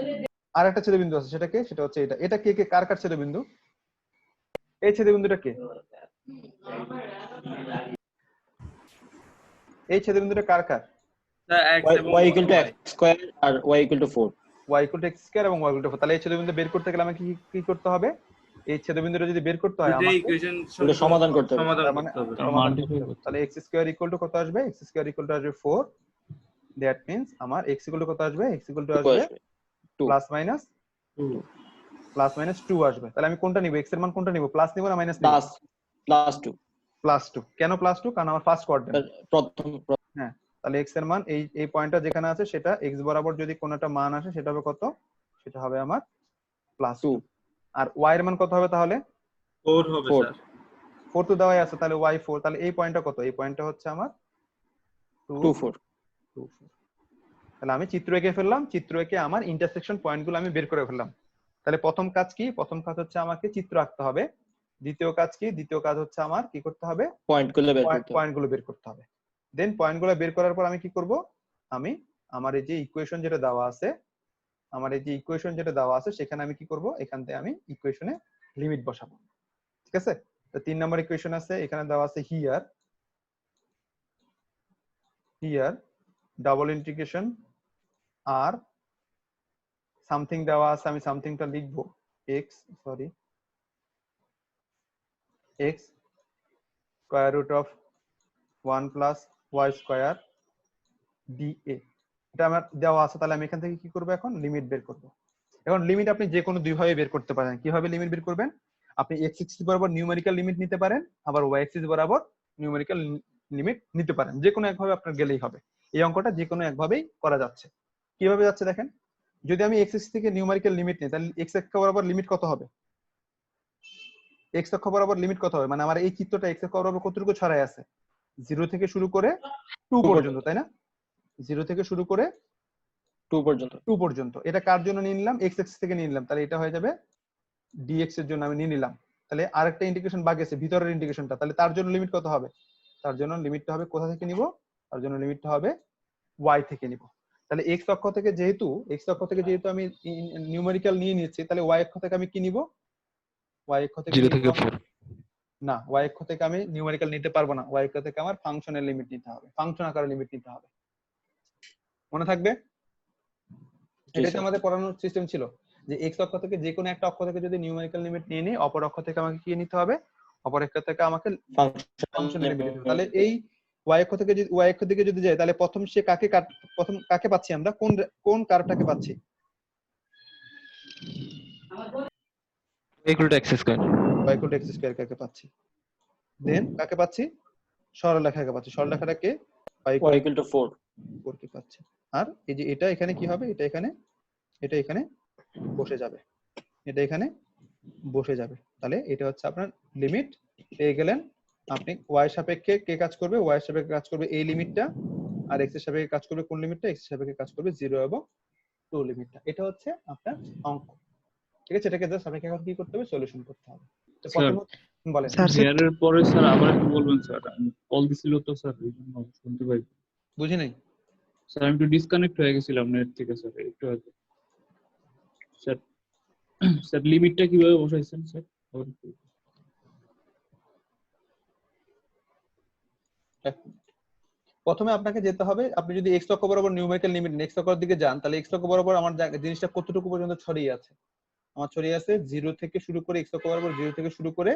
আর একটা ছেদবিন্দু আছে, সেটা কে? সেটা হচ্ছে এটা। এটা কে কে কার কার ছেদবিন্দু? এই ছেদবিন্দুটা কে? এই ছেদবিন্দুটা কার কার? তা x এবং y equal to y x square আর y equal to 4 y equal to x square এবং y ইকুয়াল টু 4। তাহলে এই ছেদবিন্দু বের করতে গেলে আমাকে কি করতে হবে? এই ছেদবিন্দুটা যদি বের করতে হয় দুটো আমাকে ইকুয়েশন এটা সমাধান করতে হবে। সমাধান তার মানে করতে হবে। সমাধান multiply করতে হবে। করতে তাহলে x স্কয়ার ইকুয়াল টু কত আসবে? x স্কয়ার ইকুয়াল টু আসবে 4। দ্যাট মিন্স আমার x ইকুয়াল টু কত আসবে? x ইকুয়াল টু আসবে 2 প্লাস মাইনাস 2 আসবে। তাহলে আমি কোনটা নিব? x এর মান কোনটা নিব? প্লাস নিব না মাইনাস নিব? Plus 2 plus 2। কেন প্লাস 2? কারণ আমার ফার্স্ট কোয়াড্রেন্ট। প্রথম হ্যাঁ, তাহলে x এর মান এই পয়েন্টটা যেখানে আছে সেটা x বরাবর যদি কোনো একটা মান আসে সেটা হবে কত? সেটা হবে আমার প্লাস 2। 2 আর y এর মান কত হবে তাহলে? 4 হবে 4 স্যার। 4 তো দেওয়াই আছে, তাহলে y 4। তাহলে এই পয়েন্টটা কত? এই পয়েন্টটা হচ্ছে আমার 2 2 4 2 4। তাহলে আমি চিত্র এঁকে ফেললাম, চিত্র এঁকে আমার ইন্টারসেকশন পয়েন্টগুলো আমি বের করে ফেললাম। তাহলে প্রথম কাজ কি? প্রথম কাজ হচ্ছে আমাকে চিত্র আঁকতে হবে। দ্বিতীয় কাজ কি? দ্বিতীয় কাজ হচ্ছে আমার কি করতে হবে? পয়েন্টগুলো বের করতে হবে। পয়েন্টগুলো বের করতে হবে। দেন পয়েন্টগুলো বের করার পর আমি কি করব? আমি আমার এই যে ইকুয়েশন যেটা দেওয়া আছে সেখানে আমি কি করব? এখান থেকে আমি ইকুয়েশনে লিমিট বসাবো। ঠিক আছে? তো 3 নম্বর ইকুয়েশন আছে, এখানে দেওয়া আছে হিয়ার ডাবল ইন্টিগ্রেশন আর সামথিং দেওয়া আছে, আমি সামথিংটা লিখবো x square root of 1 plus y square dA। এটা আমার দেওয়া আছে। তাহলে আমি এখান থেকে কি করব? এখন লিমিট বের করব। এখন লিমিট আপনি যে কোনো দুই ভাবে বের করতে পারেন। কিভাবে লিমিট বের করবেন? আপনি x অ্যাক্সিস বরাবর নিউমেরিক্যাল লিমিট নিতে পারেন, আবার y অ্যাক্সিস বরাবর নিউমেরিক্যাল লিমিট নিতে পারেন। যে কোনো একভাবে আপনার গেলেই হবে। এই অঙ্কটা যে কোনো একভাবেই করা যাচ্ছে। কিভাবে যাচ্ছে দেখেন, যদি আমি x অ্যাক্সিস থেকে নিউমেরিক্যাল লিমিট নিই তাহলে x অক্ষ বরাবর লিমিট কত হবে? x অক্ষ বরাবর লিমিট কত হবে? মানে আমার এই চিত্রটা x অক্ষ বরাবর কতটুকু ছড়ায় আছে? 0 থেকে শুরু করে 2 পর্যন্ত, তাই না? 0 থেকে শুরু করে 2 পর্যন্ত 2 পর্যন্ত। এটা কার জন্য নিয়ে নিলাম? x অ্যাক্সিস থেকে নিয়ে নিলাম। তাহলে এটা হয়ে যাবে dx এর জন্য আমি নিয়ে নিলাম। তাহলে আরেকটা ইন্টিগ্রেশন বাকি আছে, ভিতরের ইন্টিগ্রেশনটা। তাহলে তার জন্য লিমিট কত হবে? তার জন্য লিমিটটা হবে কোথা থেকে নিব? তার জন্য লিমিটটা হবে y থেকে নিব। তাহলে x অক্ষ থেকে যেহেতু আমি নিউমেরিক্যাল নিয়ে নিয়েছি, তাহলে y অক্ষ থেকে আমি কি নিব? y অক্ষ থেকে 0 থেকে 4। না, y অক্ষ থেকে আমি নিউমেরিক্যাল নিতে পারবো না। y অক্ষ থেকে আমার ফাংশনের লিমিট নিতে হবে, ফাংশন আকারে লিমিট নিতে হবে। মনে থাকবে? এটাই তো আমাদের পড়ানোর সিস্টেম ছিল যে x অক্ষ থেকে যে কোনো একটা অক্ষ থেকে যদি নিউমেরিক্যাল লিমিট নিয়ে নিই, অপর অক্ষ থেকে আমাকে কি নিতে হবে? অপর অক্ষ থেকে আমাকে ফাংশনের লিমিট নিতে হবে। তাহলে এই y অক্ষ থেকে যদি যাই, তাহলে প্রথম কাকে পাচ্ছি আমরা? কোন কার্ভটাকে পাচ্ছি? Equal to x square. y equal to x square কাকে পাচ্ছি? দেন কাকে পাচ্ছি? সরলরেখাকে পাচ্ছি। সরলরেখাটাকে y ইকুয়াল টু 4 4 কে পাচ্ছি। আর এই যে এটা এখানে কি হবে? এটা এখানে বসে যাবে। এটা এখানে বসে যাবে। তাহলে এটা হচ্ছে আপনার লিমিট পেয়ে গেলেন। আপনি y সাপেক্ষে কে কাজ করবে? y সাপেক্ষে কাজ করবে এই লিমিটটা, আর x এর সাপেক্ষে কাজ করবে কোন লিমিটটা? x এর সাপেক্ষে কাজ করবে 0 এবং 2 লিমিটটা। এটা হচ্ছে আপনার অঙ্ক। ঠিক আছে? এটাকে জাস্ট আপনাকে এখন কি করতে হবে? সলিউশন করতে হবে। তো স্যার প্রথমে বলেন। স্যার হেয়ারের পরে স্যার আবার একটু বলবেন স্যার, আমি কল দিছিল তো স্যার এই জন্য শুনতে পাই। বুঝি নাই। স্যার আমি একটু ডিসকানেক্ট হয়ে গেছিলাম নেট থেকে স্যার একটু আগে। স্যার স্যার লিমিটটা কিভাবে বসাইছেন স্যার? প্রথমে আপনাকে যেতে হবে, আপনি যদি x অক্ষ বরাবর নিউমেরিক্যাল লিমিট x অক্ষের দিকে যান, তাহলে x অক্ষ বরাবর আমার জিনিসটা কতটুকু পর্যন্ত ছড়িয়ে আছে? আমার ছড়িয়ে আছে 0 থেকে শুরু করে x অক্ষ বরাবর 0 থেকে শুরু করে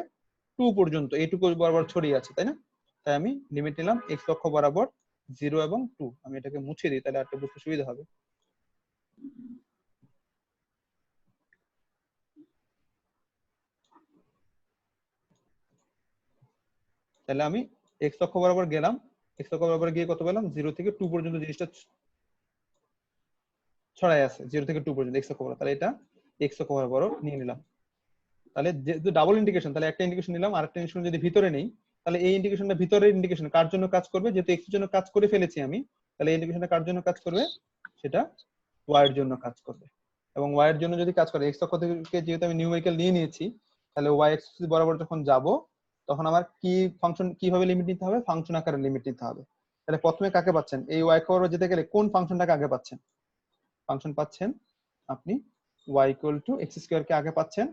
2 পর্যন্ত, এইটুকু বরাবর ছড়িয়ে আছে, তাই না? তাই আমি লিমিট নিলাম x অক্ষ বরাবর 0 এবং 2। আমি এটাকে মুছে দিই, তাহলে আরেকটু বুঝতে সুবিধা হবে। তাহলে আমি x অক্ষ বরাবর গেলাম, x অক্ষ বরাবর গিয়ে কত পেলাম? 0 থেকে 2 পর্যন্ত জিনিসটা ছড়ায় আছে, 0 থেকে 2 পর্যন্ত x অক্ষ বরাবর। তাহলে এটা x অক্ষ বরাবর নিয়ে নিলাম। তাহলে যেহেতু ডাবল ইন্টিগ্রেশন, তাহলে একটা ইন্টিগ্রেশন নিলাম, আরেকটা ইন্টিগ্রেশন যদি ভিতরে নেই, তাহলে এই ইন্টিগ্রেশনটা ভিতরের ইন্টিগ্রেশন কার জন্য কাজ করবে? যেহেতু x এর জন্য কাজ করে ফেলেছি আমি, তাহলে এই ইন্টিগ্রেশনটা কার জন্য কাজ করবে? সেটা y এর জন্য কাজ করবে। এবং y এর জন্য যদি কাজ করে, x অক্ষ থেকে যেহেতু আমি নিউমেরিক্যাল নিয়ে নিয়েছি, তাহলে y অ্যাক্সিস বরাবর যখন যাব, তখন আমার কি ফাংশন কিভাবে লিমিট নিতে হবে? ফাংশন আকারে লিমিট নিতে হবে। তাহলে প্রথমে কাকে পাচ্ছেন? এই y বরাবর যেতে গেলে কোন ফাংশনটাকে আগে পাচ্ছেন? ফাংশন পাচ্ছেন আপনি y equal to x square কে আগে পাচ্ছেন,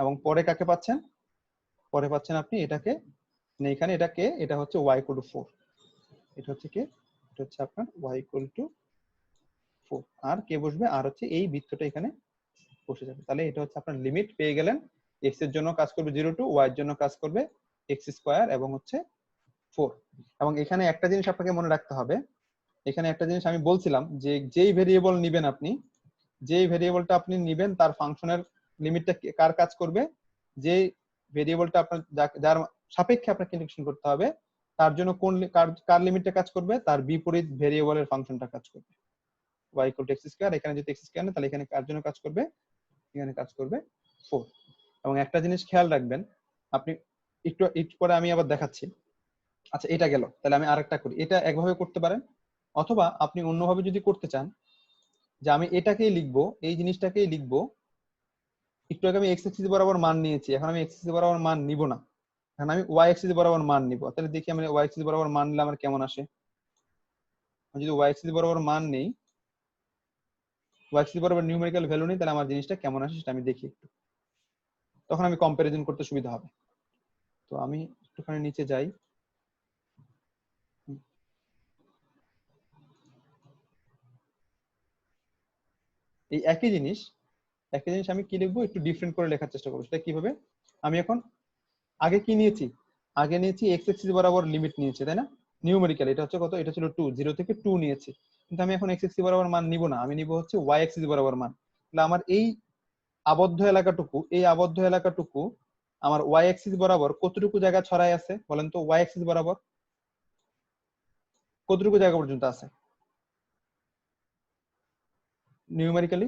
এবং পরে কাকে পাচ্ছেন? পরে পাচ্ছেন আপনি এটাকে, এখানে এটা কে? এটা হচ্ছে y ইকুয়াল টু 4। এটা হচ্ছে কি? এটা এটা হচ্ছে আপনার y ইকুয়াল টু 4, আর কে বসবে, আর হচ্ছে এই বৃত্তটা এখানে বসে যাবে। তাহলে এটা হচ্ছে আপনার লিমিট পেয়ে গেলেন। x এর জন্য কাজ করবে 0 টু, y এর জন্য কাজ করবে x স্কয়ার এবং হচ্ছে 4। এবং এখানে একটা জিনিস আপনাকে মনে রাখতে হবে, এখানে একটা জিনিস আমি বলছিলাম যে যেই ভেরিয়েবল নিবেন আপনি, যেই ভেরিয়েবলটা আপনি নিবেন তার ফাংশনের লিমিটটা কার কাজ করবে, যে ভেরিয়েবলটা আপনার যার সাপেক্ষে আপনাকে ইন্টিগ্রেশন করতে হবে তার জন্য কোন কার লিমিটটা কাজ করবে, তার বিপরীত ভেরিয়েবলের ফাংশনটা কাজ করবে। y equal to x square, এখানে যদি x স্কয়ার নেয় তাহলে এখানে কার জন্য কাজ করবে, এখানে কাজ করবে 4। এবং একটা জিনিস খেয়াল রাখবেন, আপনি একটু একটু পরে আমি আবার দেখাচ্ছি। আচ্ছা এটা গেল, তাহলে আমি আরেকটা করি। এটা একভাবে করতে পারেন, অথবা আপনি অন্যভাবে যদি করতে চান যে আমি এটাকেই লিখবো, এই জিনিসটাকেই লিখবো, একটু আগে আমি x অ্যাক্সিস বরাবর মান নিয়েছি, এখন আমি x অ্যাক্সিস বরাবর মান নিব না, এখন আমি y অ্যাক্সিস বরাবর মান নিব। তাহলে দেখি আমি y অ্যাক্সিস বরাবর মান নিলে আমার কেমন আসে। আমি যদি y অ্যাক্সিস বরাবর মান নেই, y অ্যাক্সিস বরাবর নিউমেরিক্যাল ভ্যালু নেই, তাহলে আমার জিনিসটা কেমন আসে সেটা আমি দেখি একটু, তখন আমি কম্পারিজন করতে সুবিধা হবে। তো আমি একটুখানি নিচে যাই, এই একই জিনিস আমি কি লিখবো একটু ডিফারেন্ট করে লেখার চেষ্টা করবো। সেটা কিভাবে, আমি এখন আগে কি নিয়েছি, আগে নিয়েছি x অ্যাক্সিস বরাবর লিমিট নিয়েছি, তাই না, নিউমেরিক্যাল। এটা হচ্ছে কত, এটা ছিল 2, 0 থেকে 2 নিয়েছি। কিন্তু আমি এখন x অ্যাক্সিস বরাবর মান নিব না, আমি নিব হচ্ছে y অ্যাক্সিস বরাবর মান। তাহলে আমার এই আবদ্ধ এলাকাটুকু আমার y অ্যাক্সিস বরাবর কতটুকু জায়গা ছড়ায় আছে বলেন তো, y অ্যাক্সিস বরাবর কতটুকু জায়গা পর্যন্ত আছে নিউমেরিক্যালি?